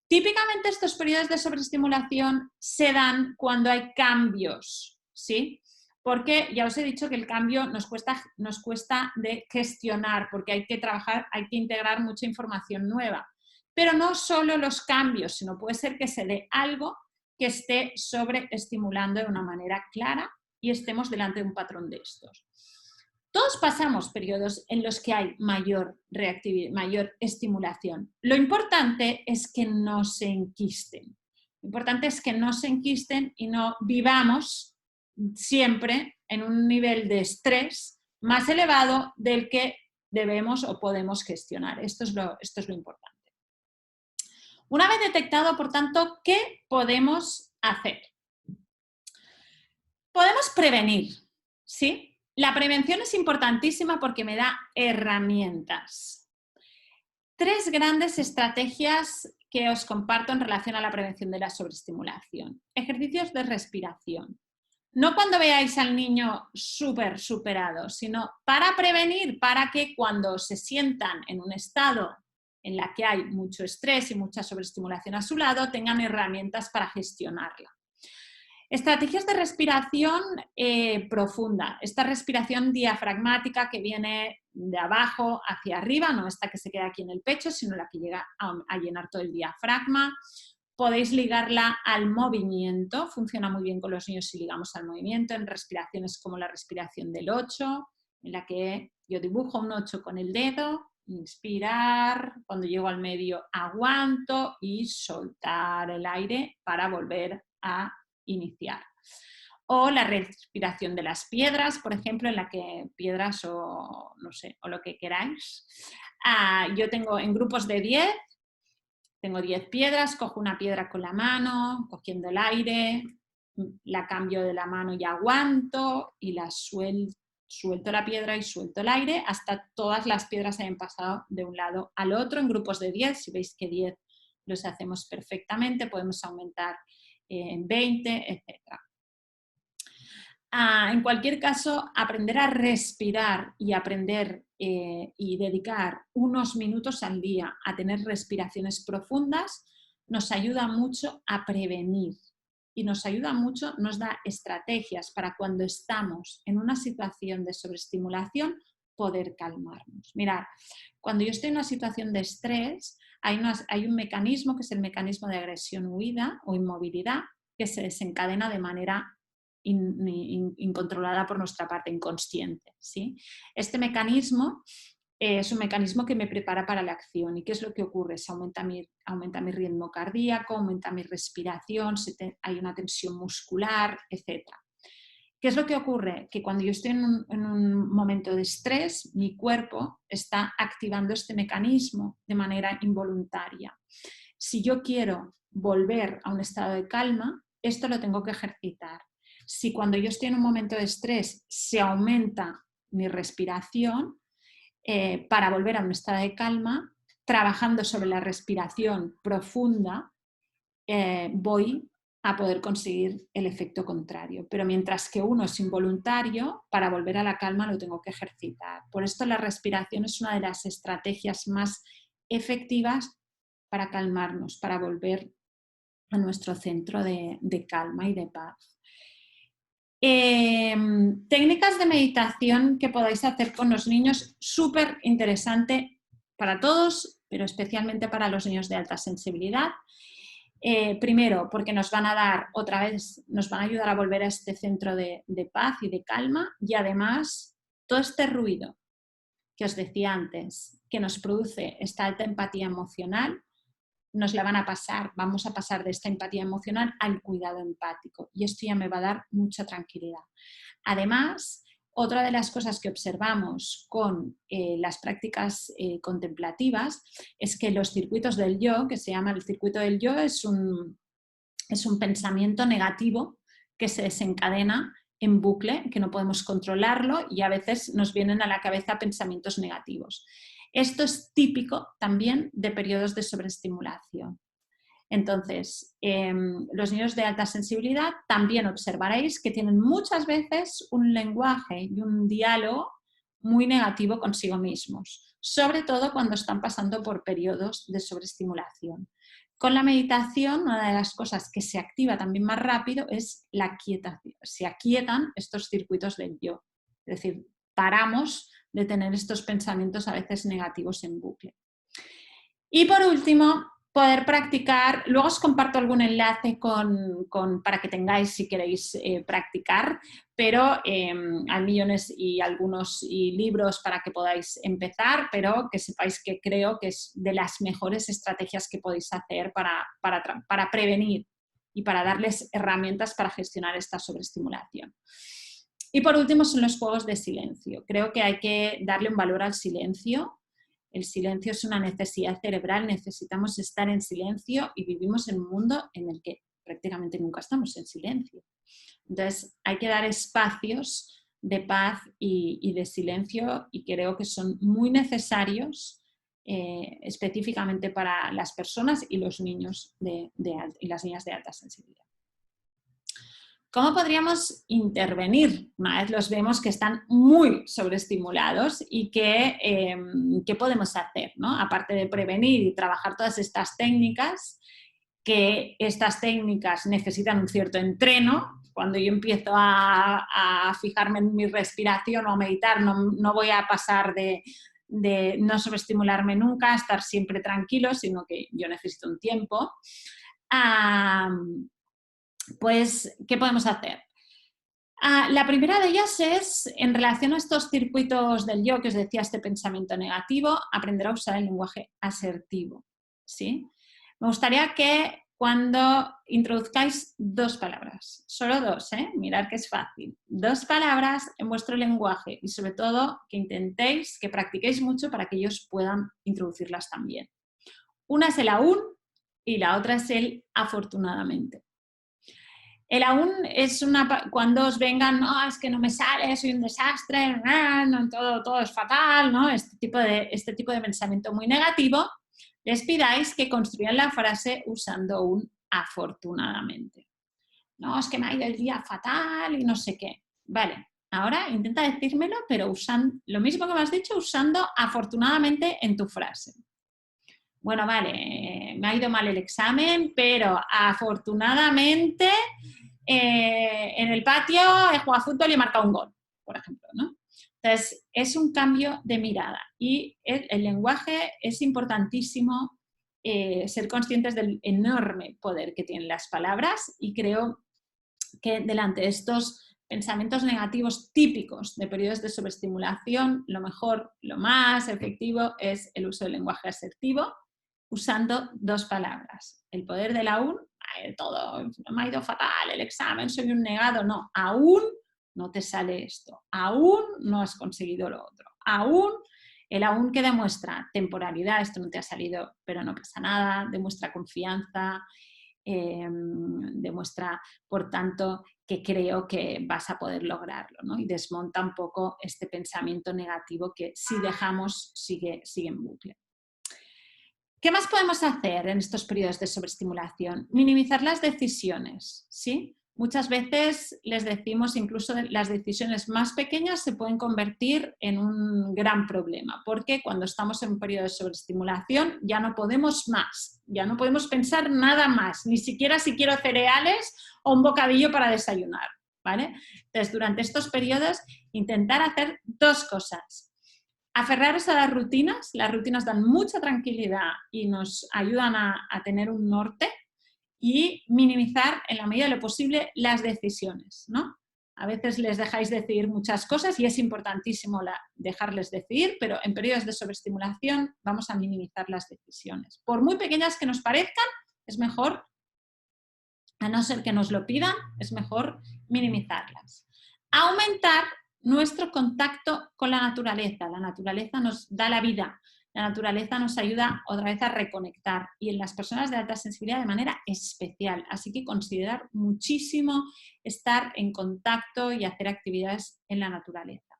típicamente estos periodos de sobreestimulación se dan cuando hay cambios, ¿sí? Porque ya os he dicho que el cambio nos cuesta de gestionar, porque hay que trabajar, hay que integrar mucha información nueva. Pero no solo los cambios, sino puede ser que se dé algo que esté sobreestimulando de una manera clara y estemos delante de un patrón de estos. Todos pasamos periodos en los que hay mayor reactividad, mayor estimulación. Lo importante es que no se enquisten. Lo importante es que no se enquisten y no vivamos siempre en un nivel de estrés más elevado del que debemos o podemos gestionar. Esto es lo importante. Una vez detectado, por tanto, ¿qué podemos hacer? Podemos prevenir, ¿sí? La prevención es importantísima porque me da herramientas. 3 grandes estrategias que os comparto en relación a la prevención de la sobreestimulación. Ejercicios de respiración. No cuando veáis al niño súper superado, sino para prevenir, para que cuando se sientan en un estado en la que hay mucho estrés y mucha sobreestimulación a su lado, tengan herramientas para gestionarla. Estrategias de respiración profunda, esta respiración diafragmática que viene de abajo hacia arriba, no esta que se queda aquí en el pecho, sino la que llega a llenar todo el diafragma. Podéis ligarla al movimiento, funciona muy bien con los niños si ligamos al movimiento, en respiraciones como la respiración del 8, en la que yo dibujo un 8 con el dedo, inspirar, cuando llego al medio aguanto y soltar el aire para volver a iniciar. O la respiración de las piedras, por ejemplo, en la que piedras o no sé, o lo que queráis. Yo tengo en grupos de 10, tengo 10 piedras, cojo una piedra con la mano, cogiendo el aire, la cambio de la mano y aguanto y la suelto la piedra y suelto el aire hasta todas las piedras hayan pasado de un lado al otro en grupos de 10. Si veis que 10 los hacemos perfectamente, podemos aumentar en 20, etc. En cualquier caso, aprender a respirar y aprender y dedicar unos minutos al día a tener respiraciones profundas nos ayuda mucho a prevenir y nos ayuda mucho, nos da estrategias para cuando estamos en una situación de sobreestimulación poder calmarnos. Mirad, cuando yo estoy en una situación de estrés, hay un mecanismo que es el mecanismo de agresión-huida o inmovilidad que se desencadena de manera incontrolada por nuestra parte, inconsciente, ¿sí? Este mecanismo es un mecanismo que me prepara para la acción. ¿Y qué es lo que ocurre? Se aumenta mi ritmo cardíaco, aumenta mi respiración, hay una tensión muscular, etc. ¿Qué es lo que ocurre? Que cuando yo estoy en un momento de estrés, mi cuerpo está activando este mecanismo de manera involuntaria. Si yo quiero volver a un estado de calma, esto lo tengo que ejercitar. Si cuando yo estoy en un momento de estrés se aumenta mi respiración, para volver a un estado de calma, trabajando sobre la respiración profunda, voy a poder conseguir el efecto contrario. Pero mientras que uno es involuntario, para volver a la calma lo tengo que ejercitar. Por esto la respiración es una de las estrategias más efectivas para calmarnos, para volver a nuestro centro de calma y de paz. Técnicas de meditación que podáis hacer con los niños, súper interesante para todos, pero especialmente para los niños de alta sensibilidad. Primero, porque nos van a dar otra vez, nos van a ayudar a volver a este centro de paz y de calma, y además todo este ruido que os decía antes, que nos produce esta alta empatía emocional, nos la van a pasar, vamos a pasar de esta empatía emocional al cuidado empático, y esto ya me va a dar mucha tranquilidad. Además, otra de las cosas que observamos con las prácticas contemplativas es que los circuitos del yo, que se llama el circuito del yo, es un pensamiento negativo que se desencadena en bucle, que no podemos controlarlo, y a veces nos vienen a la cabeza pensamientos negativos. Esto es típico también de periodos de sobreestimulación. Entonces, los niños de alta sensibilidad también observaréis que tienen muchas veces un lenguaje y un diálogo muy negativo consigo mismos, sobre todo cuando están pasando por periodos de sobreestimulación. Con la meditación, una de las cosas que se activa también más rápido es la aquietación. Se aquietan estos circuitos del yo, es decir, paramos de tener estos pensamientos a veces negativos en bucle. Y por último, poder practicar, luego os comparto algún enlace para que tengáis si queréis practicar, pero hay millones y algunos libros para que podáis empezar, pero que sepáis que creo que es de las mejores estrategias que podéis hacer para prevenir y para darles herramientas para gestionar esta sobreestimulación. Y por último son los juegos de silencio. Creo que hay que darle un valor al silencio. El silencio es una necesidad cerebral, necesitamos estar en silencio y vivimos en un mundo en el que prácticamente nunca estamos en silencio. Entonces hay que dar espacios de paz y de silencio, y creo que son muy necesarios específicamente para las personas y los niños y las niñas de alta sensibilidad. ¿Cómo podríamos intervenir? Una vez los vemos que están muy sobreestimulados y qué podemos hacer, ¿no? Aparte de prevenir y trabajar todas estas técnicas, que estas técnicas necesitan un cierto entreno. Cuando yo empiezo a fijarme en mi respiración o a meditar, no voy a pasar de no sobreestimularme nunca, a estar siempre tranquilo, sino que yo necesito un tiempo. Pues, ¿qué podemos hacer? La primera de ellas es, en relación a estos circuitos del yo, que os decía, este pensamiento negativo, aprender a usar el lenguaje asertivo, ¿sí? Me gustaría que cuando introduzcáis 2 palabras, solo 2, mirad que es fácil, 2 palabras en vuestro lenguaje, y sobre todo que intentéis, que practiquéis mucho para que ellos puedan introducirlas también. Una es el aún y la otra es el afortunadamente. El aún es cuando os vengan, no, es que no me sale, soy un desastre, no, todo es fatal, ¿no? Este tipo de pensamiento muy negativo, les pidáis que construyan la frase usando un afortunadamente. No, es que me ha ido el día fatal y no sé qué. Vale, ahora intenta decírmelo, pero usando lo mismo que me has dicho, usando afortunadamente en tu frase. Bueno, vale, me ha ido mal el examen, pero afortunadamente en el patio he jugado a fútbol y he marcado un gol, por ejemplo, ¿no? Entonces, es un cambio de mirada, y el lenguaje es importantísimo, ser conscientes del enorme poder que tienen las palabras, y creo que delante de estos pensamientos negativos típicos de periodos de sobreestimulación, lo mejor, lo más efectivo es el uso del lenguaje asertivo, usando 2 palabras. El poder del aún, todo, me ha ido fatal el examen, soy un negado, no, aún no te sale esto, aún no has conseguido lo otro, aún, el aún que demuestra temporalidad, esto no te ha salido, pero no pasa nada, demuestra confianza, demuestra, por tanto, que creo que vas a poder lograrlo, ¿no? Y desmonta un poco este pensamiento negativo que si dejamos sigue en bucle. ¿Qué más podemos hacer en estos periodos de sobreestimulación? Minimizar las decisiones, ¿sí? Muchas veces les decimos incluso las decisiones más pequeñas se pueden convertir en un gran problema, porque cuando estamos en un periodo de sobreestimulación ya no podemos más, ya no podemos pensar nada más, ni siquiera si quiero cereales o un bocadillo para desayunar, ¿vale? Entonces, durante estos periodos, intentar hacer dos cosas. Aferraros a las rutinas dan mucha tranquilidad y nos ayudan a tener un norte, y minimizar en la medida de lo posible las decisiones, ¿no? A veces les dejáis decidir muchas cosas y es importantísimo dejarles decidir, pero en periodos de sobreestimulación vamos a minimizar las decisiones. Por muy pequeñas que nos parezcan, es mejor, a no ser que nos lo pidan, es mejor minimizarlas. Aumentar nuestro contacto con la naturaleza. La naturaleza nos da la vida. La naturaleza nos ayuda otra vez a reconectar y en las personas de alta sensibilidad de manera especial. Así que considerar muchísimo estar en contacto y hacer actividades en la naturaleza.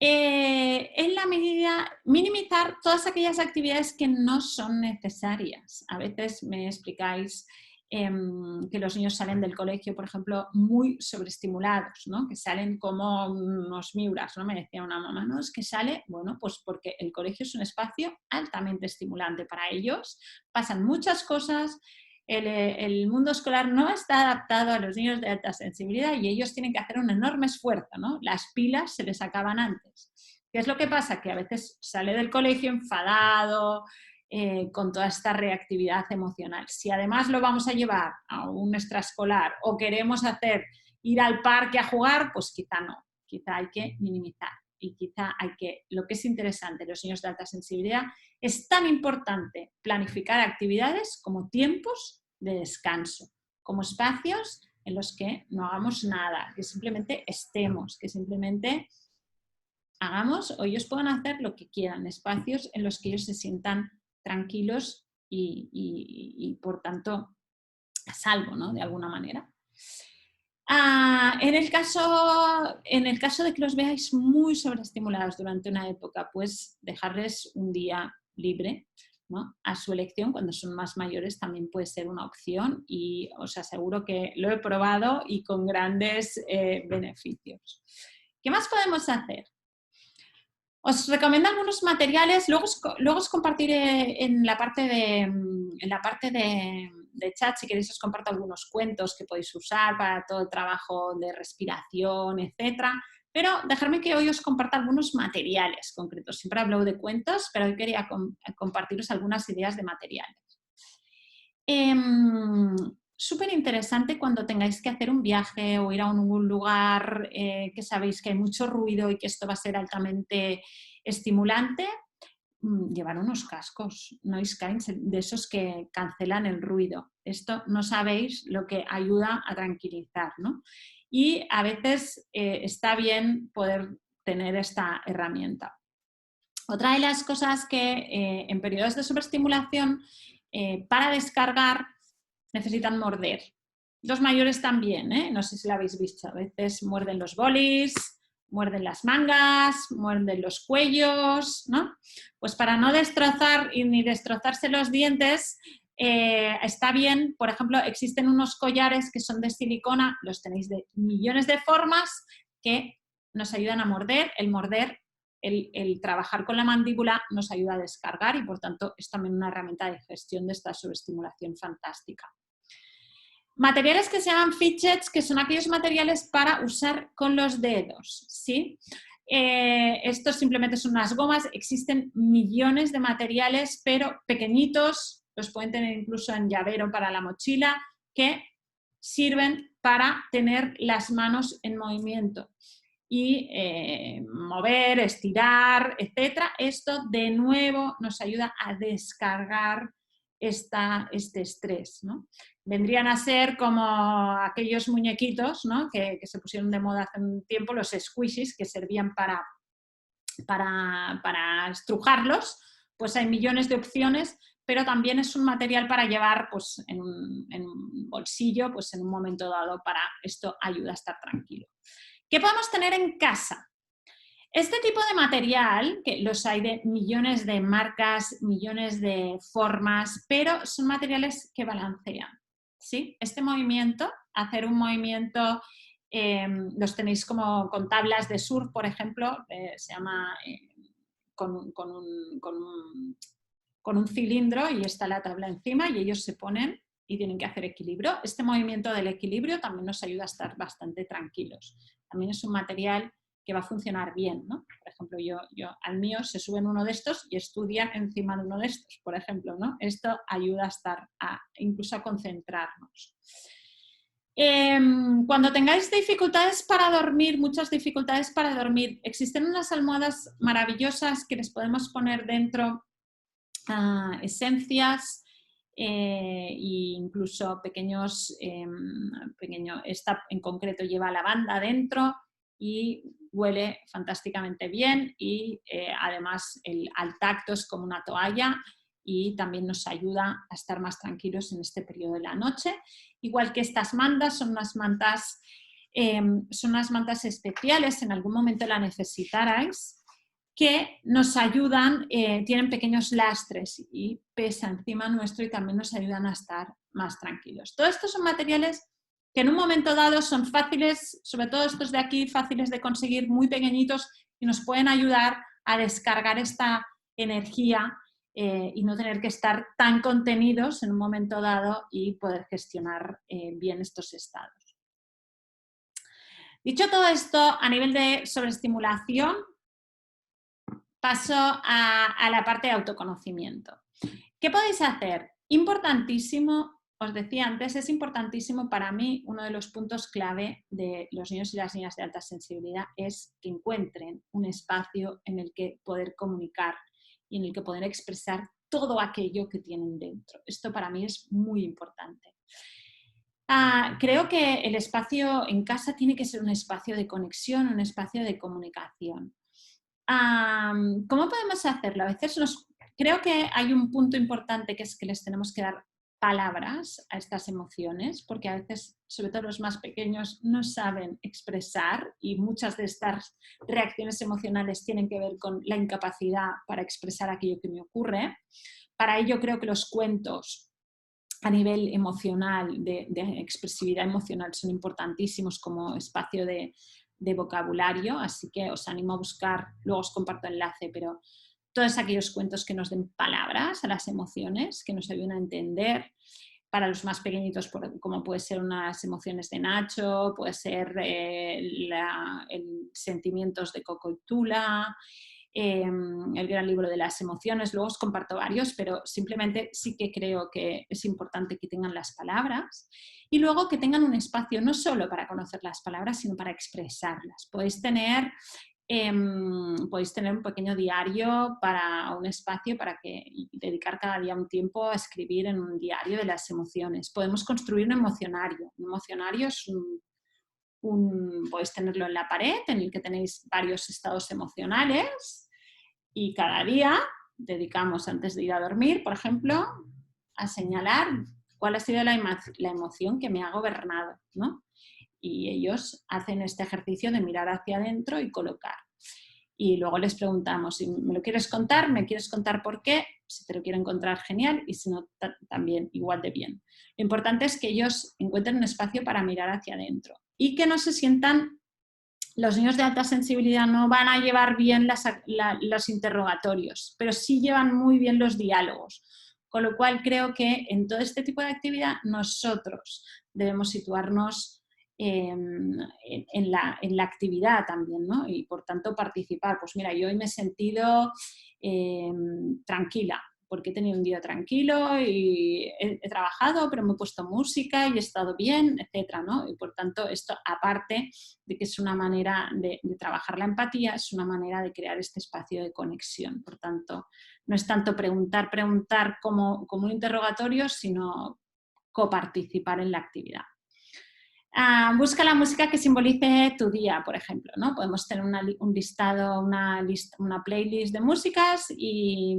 En la medida, minimizar todas aquellas actividades que no son necesarias. A veces me explicáis que los niños salen del colegio, por ejemplo, muy sobreestimulados, ¿no? Que salen como unos miuras, ¿no? Me decía una mamá, ¿no? Es que sale, bueno, pues porque el colegio es un espacio altamente estimulante para ellos, pasan muchas cosas, el mundo escolar no está adaptado a los niños de alta sensibilidad y ellos tienen que hacer un enorme esfuerzo, ¿no? Las pilas se les acaban antes. ¿Qué es lo que pasa? Que a veces sale del colegio enfadado, con toda esta reactividad emocional. Si además lo vamos a llevar a un extraescolar o queremos ir al parque a jugar, pues quizá no, quizá hay que minimizar y quizá lo que es interesante en los niños de alta sensibilidad, es tan importante planificar actividades como tiempos de descanso, como espacios en los que no hagamos nada, que simplemente estemos, que simplemente hagamos o ellos puedan hacer lo que quieran, espacios en los que ellos se sientan tranquilos y por tanto a salvo, ¿no? De alguna manera. En el caso de que los veáis muy sobreestimulados durante una época, pues dejarles un día libre, ¿no? A su elección. Cuando son más mayores también puede ser una opción y os aseguro que lo he probado y con grandes beneficios. ¿Qué más podemos hacer? Os recomiendo algunos materiales, luego os compartiré en la parte de chat, si queréis os comparto algunos cuentos que podéis usar para todo el trabajo de respiración, etcétera. Pero dejadme que hoy os comparta algunos materiales concretos. Siempre hablo de cuentos, pero hoy quería compartiros algunas ideas de materiales. Súper interesante cuando tengáis que hacer un viaje o ir a un lugar que sabéis que hay mucho ruido y que esto va a ser altamente estimulante, llevar unos cascos, noise cancelling, de esos que cancelan el ruido. Esto no sabéis lo que ayuda a tranquilizar, ¿no? Y a veces está bien poder tener esta herramienta. Otra de las cosas que en periodos de sobreestimulación, para descargar, necesitan morder. Los mayores también, no sé si lo habéis visto, a veces muerden los bolis, muerden las mangas, muerden los cuellos, ¿no? Pues para no destrozar ni destrozarse los dientes, está bien, por ejemplo, existen unos collares que son de silicona, los tenéis de millones de formas, que nos ayudan a morder. El trabajar con la mandíbula nos ayuda a descargar y por tanto es también una herramienta de gestión de esta sobreestimulación fantástica. Materiales que se llaman fidgets, que son aquellos materiales para usar con los dedos, ¿sí? Estos simplemente son unas gomas, existen millones de materiales, pero pequeñitos, los pueden tener incluso en llavero para la mochila, que sirven para tener las manos en movimiento y mover, estirar, etcétera. Esto de nuevo nos ayuda a descargar este estrés, ¿no? vendrían a ser como aquellos muñequitos, ¿no? que se pusieron de moda hace un tiempo, los squishies, que servían para estrujarlos. Pues hay millones de opciones, pero también es un material para llevar pues, en un bolsillo, pues en un momento dado. Para esto ayuda a estar tranquilo. ¿Qué podemos tener en casa? Este tipo de material, que los hay de millones de marcas, millones de formas, pero son materiales que balancean, ¿sí? Este movimiento, hacer un movimiento, los tenéis como con tablas de surf, por ejemplo, se llama con un cilindro y está la tabla encima y ellos se ponen y tienen que hacer equilibrio. Este movimiento del equilibrio también nos ayuda a estar bastante tranquilos. También es un material que va a funcionar bien, ¿no? Por ejemplo, yo al mío se sube en uno de estos y estudia encima de uno de estos, por ejemplo, ¿no? Esto ayuda a estar, incluso a concentrarnos. Cuando tengáis dificultades para dormir, muchas dificultades para dormir, existen unas almohadas maravillosas que les podemos poner dentro esencias e incluso pequeños, esta en concreto lleva lavanda dentro y huele fantásticamente bien y además al tacto es como una toalla y también nos ayuda a estar más tranquilos en este periodo de la noche. Igual que estas mantas, son unas mantas especiales, en algún momento la necesitarais, que nos ayudan, tienen pequeños lastres y pesa encima nuestro y también nos ayudan a estar más tranquilos. Todos estos son materiales que en un momento dado son fáciles, sobre todo estos de aquí, fáciles de conseguir, muy pequeñitos y nos pueden ayudar a descargar esta energía y no tener que estar tan contenidos en un momento dado y poder gestionar bien estos estados. Dicho todo esto, a nivel de sobreestimulación, paso a la parte de autoconocimiento. ¿Qué podéis hacer? Importantísimo, os decía antes, es importantísimo para mí, uno de los puntos clave de los niños y las niñas de alta sensibilidad es que encuentren un espacio en el que poder comunicar y en el que poder expresar todo aquello que tienen dentro. Esto para mí es muy importante. Creo que el espacio en casa tiene que ser un espacio de conexión, un espacio de comunicación. ¿Cómo podemos hacerlo? A veces creo que hay un punto importante que es que les tenemos que dar palabras a estas emociones, porque a veces, sobre todo los más pequeños, no saben expresar y muchas de estas reacciones emocionales tienen que ver con la incapacidad para expresar aquello que me ocurre. Para ello creo que los cuentos a nivel emocional, de expresividad emocional, son importantísimos como espacio de vocabulario, así que os animo a buscar, luego os comparto el enlace, pero todos aquellos cuentos que nos den palabras a las emociones, que nos ayuden a entender. Para los más pequeñitos, como puede ser unas emociones de Nacho, puede ser sentimientos de Coco y Tula, el gran libro de las emociones. Luego os comparto varios, pero simplemente sí que creo que es importante que tengan las palabras y luego que tengan un espacio no solo para conocer las palabras, sino para expresarlas. Podéis tener un pequeño diario para un espacio y dedicar cada día un tiempo a escribir en un diario de las emociones. Podemos construir un emocionario. Un emocionario es podéis tenerlo en la pared, en el que tenéis varios estados emocionales y cada día dedicamos, antes de ir a dormir, por ejemplo, a señalar cuál ha sido la emoción que me ha gobernado, ¿no? Y ellos hacen este ejercicio de mirar hacia adentro y colocar. Y luego les preguntamos, si me lo quieres contar, me quieres contar por qué, si te lo quiero encontrar, genial, y si no, también igual de bien. Lo importante es que ellos encuentren un espacio para mirar hacia adentro y que no se sientan, los niños de alta sensibilidad no van a llevar bien los interrogatorios, pero sí llevan muy bien los diálogos, con lo cual creo que en todo este tipo de actividad nosotros debemos situarnos en la actividad también, ¿no? Y por tanto participar. Pues mira, yo hoy me he sentido tranquila, porque he tenido un día tranquilo y he trabajado, pero me he puesto música y he estado bien, etcétera, ¿no? Y por tanto, esto, aparte de que es una manera de trabajar la empatía, es una manera de crear este espacio de conexión. Por tanto, no es tanto preguntar como un interrogatorio, sino coparticipar en la actividad. Busca la música que simbolice tu día, por ejemplo, ¿no? Podemos tener un listado, una playlist de músicas y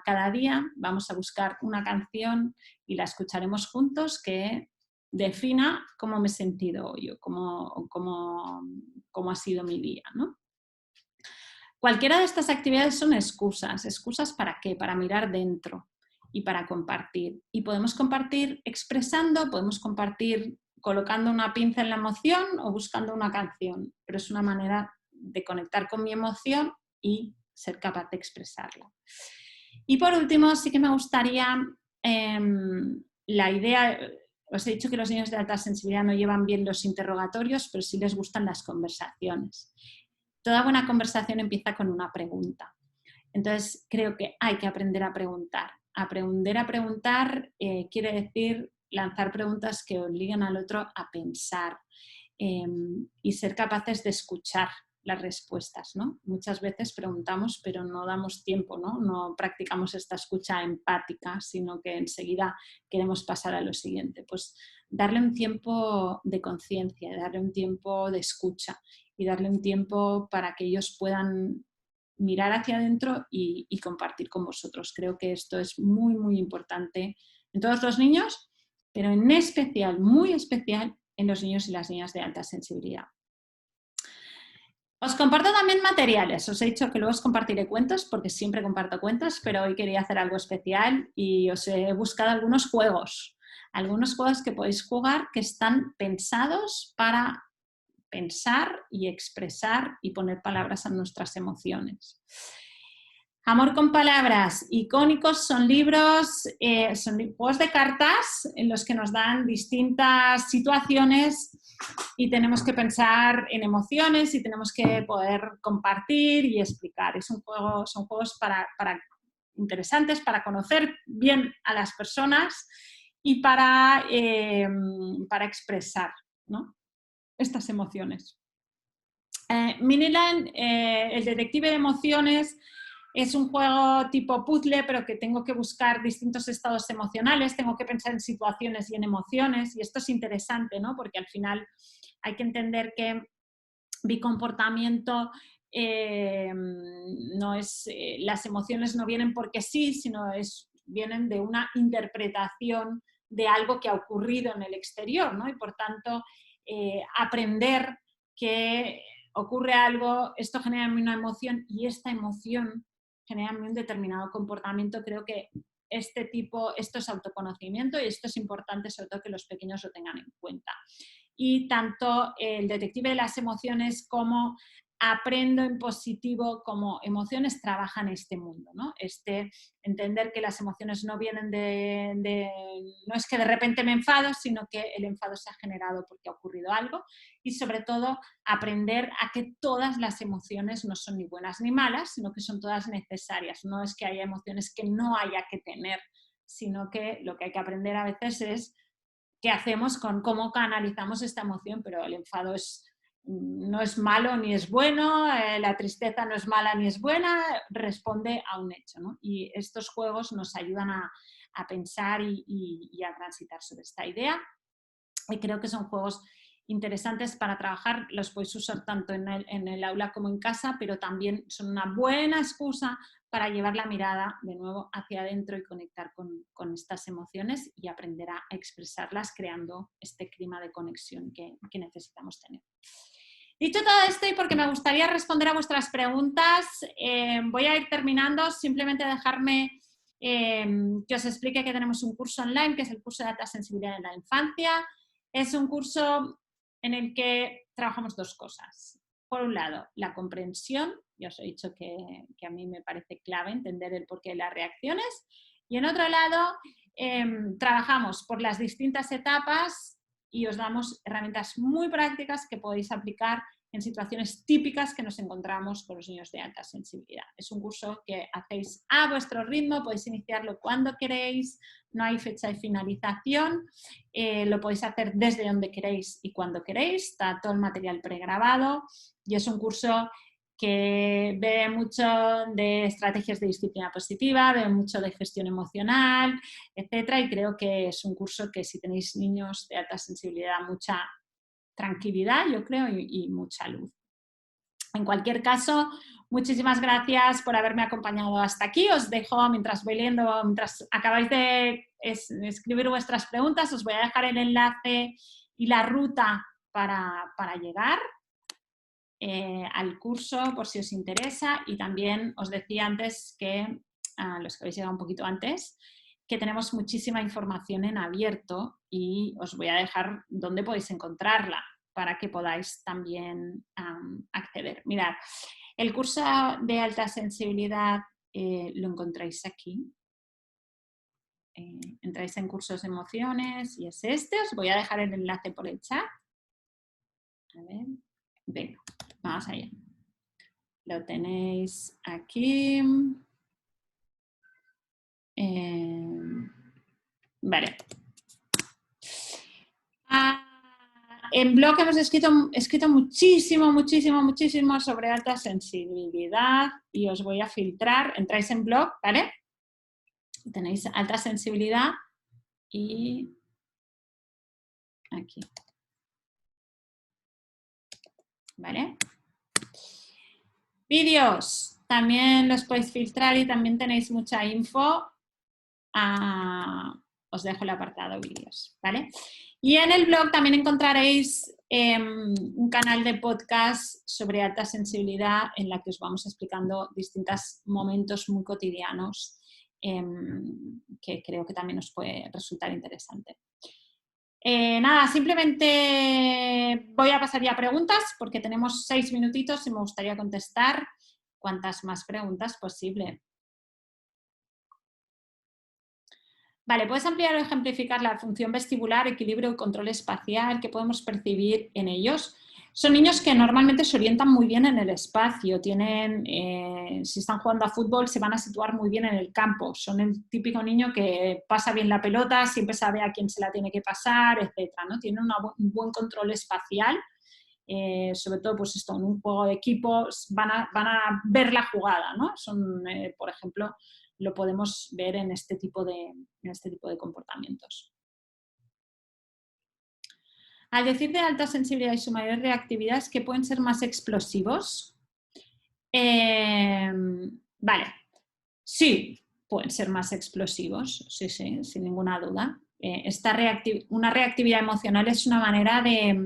cada día vamos a buscar una canción y la escucharemos juntos que defina cómo me he sentido hoy o cómo ha sido mi día, ¿no? Cualquiera de estas actividades son excusas. ¿Excusas para qué? Para mirar dentro y para compartir. Y podemos compartir expresando, podemos compartir colocando una pinza en la emoción o buscando una canción, pero es una manera de conectar con mi emoción y ser capaz de expresarla. Y por último, sí que me gustaría la idea, os he dicho que los niños de alta sensibilidad no llevan bien los interrogatorios, pero sí les gustan las conversaciones. Toda buena conversación empieza con una pregunta. Entonces, creo que hay que aprender a preguntar. Aprender a preguntar quiere decir lanzar preguntas que obliguen al otro a pensar y ser capaces de escuchar las respuestas, ¿no? Muchas veces preguntamos, pero no damos tiempo, ¿no? No practicamos esta escucha empática, sino que enseguida queremos pasar a lo siguiente. Pues darle un tiempo de conciencia, darle un tiempo de escucha y darle un tiempo para que ellos puedan mirar hacia adentro y compartir con vosotros. Creo que esto es muy, muy importante en todos los niños, pero en especial, muy especial, en los niños y las niñas de alta sensibilidad. Os comparto también materiales. Os he dicho que luego os compartiré cuentos, porque siempre comparto cuentos, pero hoy quería hacer algo especial y os he buscado algunos juegos que podéis jugar que están pensados para pensar y expresar y poner palabras a nuestras emociones. Amor con palabras, icónicos, son libros, son juegos de cartas en los que nos dan distintas situaciones y tenemos que pensar en emociones y tenemos que poder compartir y explicar. Son juegos para interesantes, para conocer bien a las personas y para expresar, ¿no?, estas emociones. Miniland, el detective de emociones, es un juego tipo puzzle, pero que tengo que buscar distintos estados emocionales, tengo que pensar en situaciones y en emociones, y esto es interesante, ¿no?, porque al final hay que entender que mi comportamiento no es, las emociones no vienen porque sí, sino vienen de una interpretación de algo que ha ocurrido en el exterior, ¿no? Y por tanto, aprender que ocurre algo, esto genera en mí una emoción y esta emoción genera en mí un determinado comportamiento. Creo que esto es autoconocimiento y esto es importante, sobre todo que los pequeños lo tengan en cuenta. Y tanto el detective de las emociones como aprendo en positivo como emociones trabajan este mundo, ¿no? Entender que las emociones no vienen no es que de repente me enfado, sino que el enfado se ha generado porque ha ocurrido algo, y sobre todo aprender a que todas las emociones no son ni buenas ni malas, sino que son todas necesarias. No es que haya emociones que no haya que tener, sino que lo que hay que aprender a veces es qué hacemos con cómo canalizamos esta emoción, pero el enfado no es malo ni es bueno, la tristeza no es mala ni es buena, responde a un hecho, ¿no? Y estos juegos nos ayudan a pensar y a transitar sobre esta idea. Y creo que son juegos interesantes para trabajar, los podéis usar tanto en el aula como en casa, pero también son una buena excusa para llevar la mirada de nuevo hacia adentro y conectar con estas emociones y aprender a expresarlas creando este clima de conexión que necesitamos tener. Dicho todo esto, y porque me gustaría responder a vuestras preguntas, voy a ir terminando. Simplemente dejarme que os explique que tenemos un curso online, que es el curso de alta sensibilidad en la infancia. Es un curso en el que trabajamos dos cosas. Por un lado, la comprensión. Ya os he dicho que a mí me parece clave entender el porqué de las reacciones. Y en otro lado, trabajamos por las distintas etapas y os damos herramientas muy prácticas que podéis aplicar en situaciones típicas que nos encontramos con los niños de alta sensibilidad. Es un curso que hacéis a vuestro ritmo, podéis iniciarlo cuando queréis, no hay fecha de finalización, lo podéis hacer desde donde queréis y cuando queréis, está todo el material pregrabado y es un curso que ve mucho de estrategias de disciplina positiva, ve mucho de gestión emocional, etcétera, y creo que es un curso que si tenéis niños de alta sensibilidad, mucha tranquilidad, yo creo, y mucha luz. En cualquier caso, muchísimas gracias por haberme acompañado hasta aquí. Os dejo, mientras voy leyendo, mientras acabáis de escribir vuestras preguntas, os voy a dejar el enlace y la ruta para llegar al curso, por si os interesa. Y también os decía antes que, a los que habéis llegado un poquito antes, que tenemos muchísima información en abierto y os voy a dejar dónde podéis encontrarla para que podáis también acceder. Mirad, el curso de alta sensibilidad lo encontráis aquí. Entráis en cursos de emociones y es este. Os voy a dejar el enlace por el chat. A ver, venga, vamos allá. Lo tenéis aquí. Vale. En blog hemos escrito muchísimo sobre alta sensibilidad y os voy a filtrar. Entráis en blog, ¿vale? Tenéis alta sensibilidad y aquí. ¿Vale? Vídeos, también los podéis filtrar y también tenéis mucha info. Os dejo el apartado vídeos, ¿vale? Y en el blog también encontraréis un canal de podcast sobre alta sensibilidad en la que os vamos explicando distintos momentos muy cotidianos que creo que también os puede resultar interesante. Nada, simplemente voy a pasar ya a preguntas porque tenemos 6 minutitos y me gustaría contestar cuantas más preguntas posible. Vale, ¿puedes ampliar o ejemplificar la función vestibular, equilibrio y control espacial que podemos percibir en ellos? Son niños que normalmente se orientan muy bien en el espacio, si están jugando a fútbol se van a situar muy bien en el campo, son el típico niño que pasa bien la pelota, siempre sabe a quién se la tiene que pasar, etcétera, ¿no? Tienen un buen control espacial, sobre todo pues esto, en un juego de equipos van a ver la jugada, ¿no? Son, por ejemplo, lo podemos ver en este tipo de comportamientos. Al decir de alta sensibilidad y su mayor reactividad, ¿es que pueden ser más explosivos? Vale, sí, pueden ser más explosivos, sí, sin ninguna duda. Una reactividad emocional es una manera de...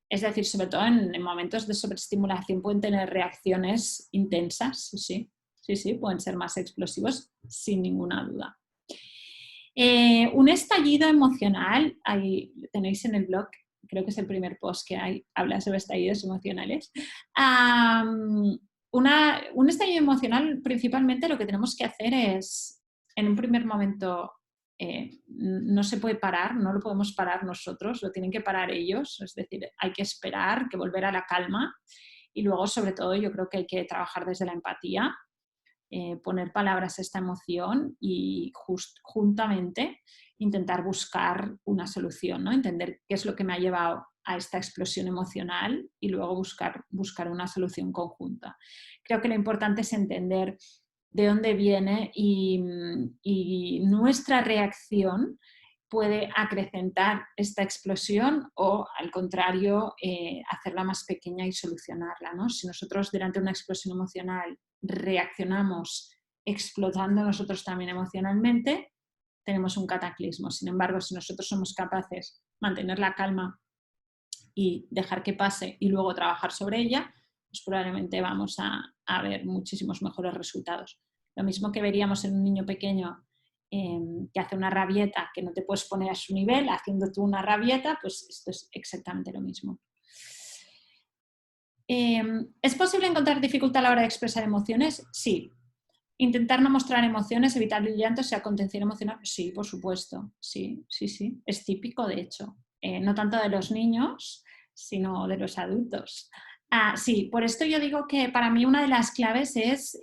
es decir, sobre todo en momentos de sobreestimulación pueden tener reacciones intensas, sí, pueden ser más explosivos sin ninguna duda. Un estallido emocional, ahí tenéis en el blog, creo que es el primer post que hay, habla sobre estallidos emocionales. Un estallido emocional, principalmente lo que tenemos que hacer es, en un primer momento, no se puede parar, no lo podemos parar nosotros, lo tienen que parar ellos, es decir, hay que esperar, que volver a la calma y luego, sobre todo, yo creo que hay que trabajar desde la empatía. Poner palabras a esta emoción y juntamente intentar buscar una solución, ¿no? Entender qué es lo que me ha llevado a esta explosión emocional y luego buscar una solución conjunta. Creo que lo importante es entender de dónde viene y nuestra reacción puede acrecentar esta explosión o, al contrario, hacerla más pequeña y solucionarla, ¿no? Si nosotros durante una explosión emocional reaccionamos explotando nosotros también emocionalmente, tenemos un cataclismo. Sin embargo, si nosotros somos capaces de mantener la calma y dejar que pase y luego trabajar sobre ella, pues probablemente vamos a ver muchísimos mejores resultados. Lo mismo que veríamos en un niño pequeño que hace una rabieta, que no te puedes poner a su nivel, haciendo tú una rabieta, pues esto es exactamente lo mismo. ¿Es posible encontrar dificultad a la hora de expresar emociones? Sí. ¿Intentar no mostrar emociones, evitar el llanto, sea contención emocional? Sí, por supuesto. Sí. Es típico, de hecho. No tanto de los niños, sino de los adultos. Sí, por esto yo digo que para mí una de las claves es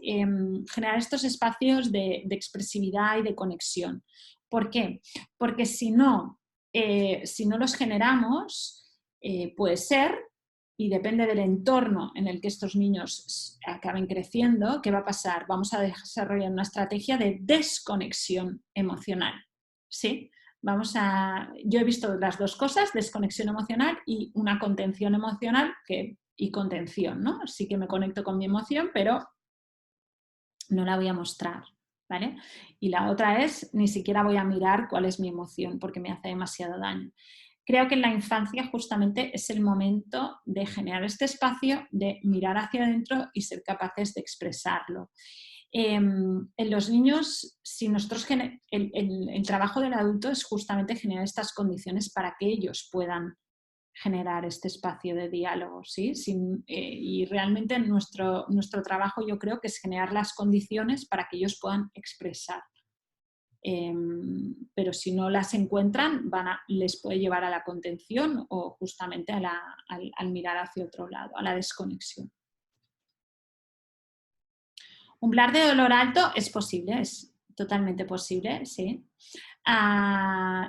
generar estos espacios de expresividad y de conexión. ¿Por qué? Porque si no los generamos, puede ser y depende del entorno en el que estos niños acaben creciendo, ¿qué va a pasar? Vamos a desarrollar una estrategia de desconexión emocional, ¿sí? Yo he visto las dos cosas, desconexión emocional y una contención emocional y contención, ¿no? Sí que me conecto con mi emoción, pero no la voy a mostrar, ¿vale? Y la otra es, ni siquiera voy a mirar cuál es mi emoción porque me hace demasiado daño. Creo que en la infancia justamente es el momento de generar este espacio, de mirar hacia adentro y ser capaces de expresarlo. En los niños, si nosotros el trabajo del adulto es justamente generar estas condiciones para que ellos puedan generar este espacio de diálogo, ¿sí? Y realmente nuestro trabajo yo creo que es generar las condiciones para que ellos puedan expresar. Pero si no las encuentran, les puede llevar a la contención o justamente al mirar hacia otro lado, a la desconexión. Umbral de dolor alto es posible, es totalmente posible, sí.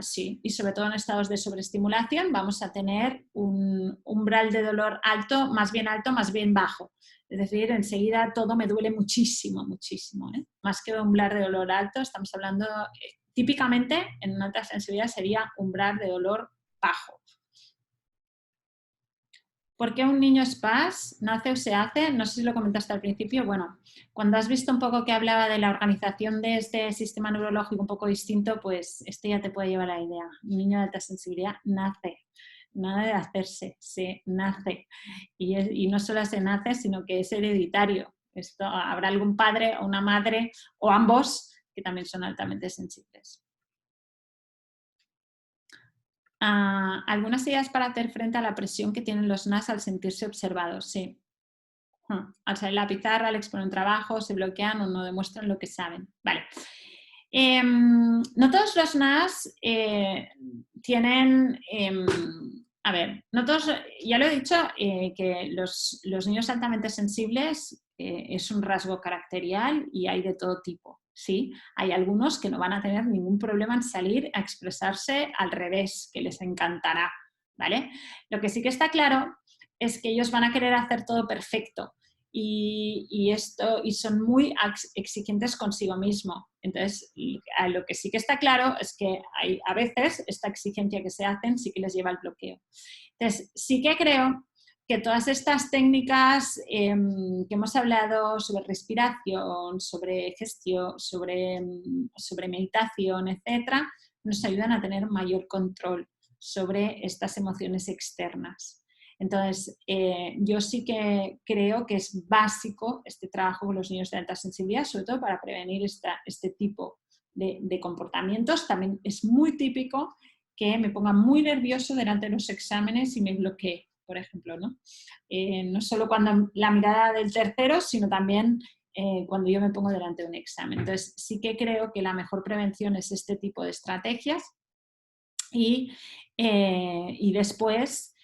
Sí, y sobre todo en estados de sobreestimulación vamos a tener un umbral de dolor alto, más bien bajo. Es decir, enseguida todo me duele muchísimo, muchísimo. Más que umbral de dolor alto, estamos hablando, típicamente en una alta sensibilidad sería umbral de dolor bajo. ¿Por qué un niño es PAS? ¿Nace o se hace? No sé si lo comentaste al principio. Bueno, cuando has visto un poco que hablaba de la organización de este sistema neurológico un poco distinto, pues esto ya te puede llevar a la idea. Un niño de alta sensibilidad nace. Nada de hacerse, se nace. Y no solo se nace, sino que es hereditario. Habrá algún padre o una madre o ambos que también son altamente sensibles. Algunas ideas para hacer frente a la presión que tienen los NAS al sentirse observados, sí. Al salir la pizarra, al exponer un trabajo, se bloquean o no demuestran lo que saben. Vale. No todos los NAS tienen... a ver, no todos, ya lo he dicho, que los niños altamente sensibles es un rasgo caracterial y hay de todo tipo. Sí, hay algunos que no van a tener ningún problema en salir a expresarse al revés, que les encantará, ¿vale? Lo que sí que está claro es que ellos van a querer hacer todo perfecto y son muy exigentes consigo mismo. Entonces, lo que sí que está claro es que a veces esta exigencia que se hacen sí que les lleva al bloqueo. Entonces, sí que creo que todas estas técnicas que hemos hablado sobre respiración, sobre gestión, sobre meditación, etcétera, nos ayudan a tener mayor control sobre estas emociones externas. Entonces, yo sí que creo que es básico este trabajo con los niños de alta sensibilidad, sobre todo para prevenir este tipo de comportamientos. También es muy típico que me ponga muy nervioso delante de los exámenes y me bloquee, por ejemplo, ¿no? No solo cuando la mirada del tercero, sino también cuando yo me pongo delante de un examen. Entonces, sí que creo que la mejor prevención es este tipo de estrategias y después,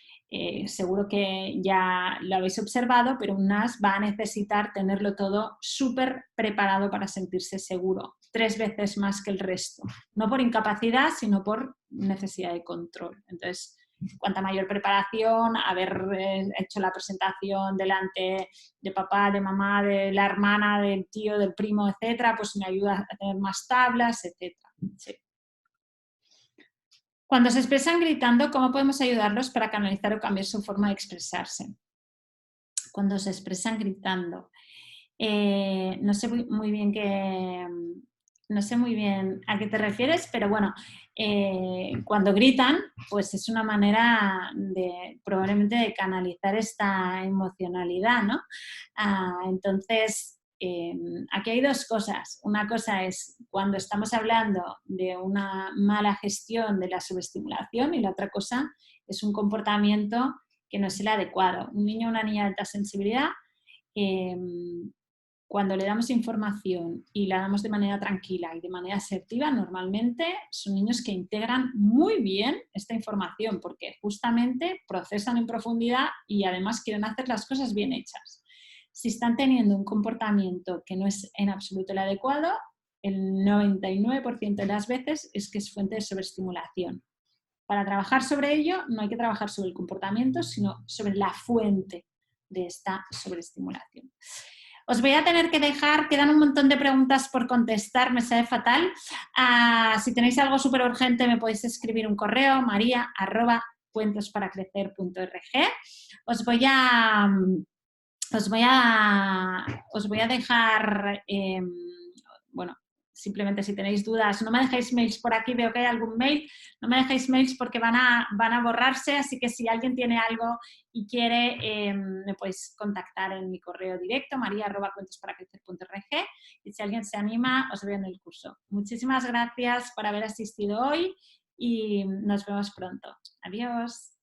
seguro que ya lo habéis observado, pero un NAS va a necesitar tenerlo todo súper preparado para sentirse seguro, 3 veces más que el resto. No por incapacidad, sino por necesidad de control. Entonces, cuanta mayor preparación, haber hecho la presentación delante de papá, de mamá, de la hermana, del tío, del primo, etcétera, pues me ayuda a tener más tablas, etcétera. Sí. Cuando se expresan gritando, ¿cómo podemos ayudarlos para canalizar o cambiar su forma de expresarse? Cuando se expresan gritando. No sé muy bien a qué te refieres, pero bueno, cuando gritan, pues es una manera probablemente de canalizar esta emocionalidad, ¿no? Entonces, aquí hay dos cosas. Una cosa es cuando estamos hablando de una mala gestión de la sobreestimulación y la otra cosa es un comportamiento que no es el adecuado. Un niño o una niña de alta sensibilidad, cuando le damos información y la damos de manera tranquila y de manera asertiva, normalmente son niños que integran muy bien esta información porque justamente procesan en profundidad y además quieren hacer las cosas bien hechas. Si están teniendo un comportamiento que no es en absoluto el adecuado, el 99% de las veces es que es fuente de sobreestimulación. Para trabajar sobre ello no hay que trabajar sobre el comportamiento, sino sobre la fuente de esta sobreestimulación. Os voy a tener que dejar, quedan un montón de preguntas por contestar, me sabe fatal. Si tenéis algo súper urgente me podéis escribir un correo, maria@puentesparacrecer.org. Os voy a dejar, bueno, simplemente si tenéis dudas, no me dejéis mails por aquí, veo que hay algún mail, no me dejéis mails porque van a borrarse, así que si alguien tiene algo y quiere, me podéis contactar en mi correo directo, maria@puentesparacrecer.org, y si alguien se anima, os veo en el curso. Muchísimas gracias por haber asistido hoy y nos vemos pronto. Adiós.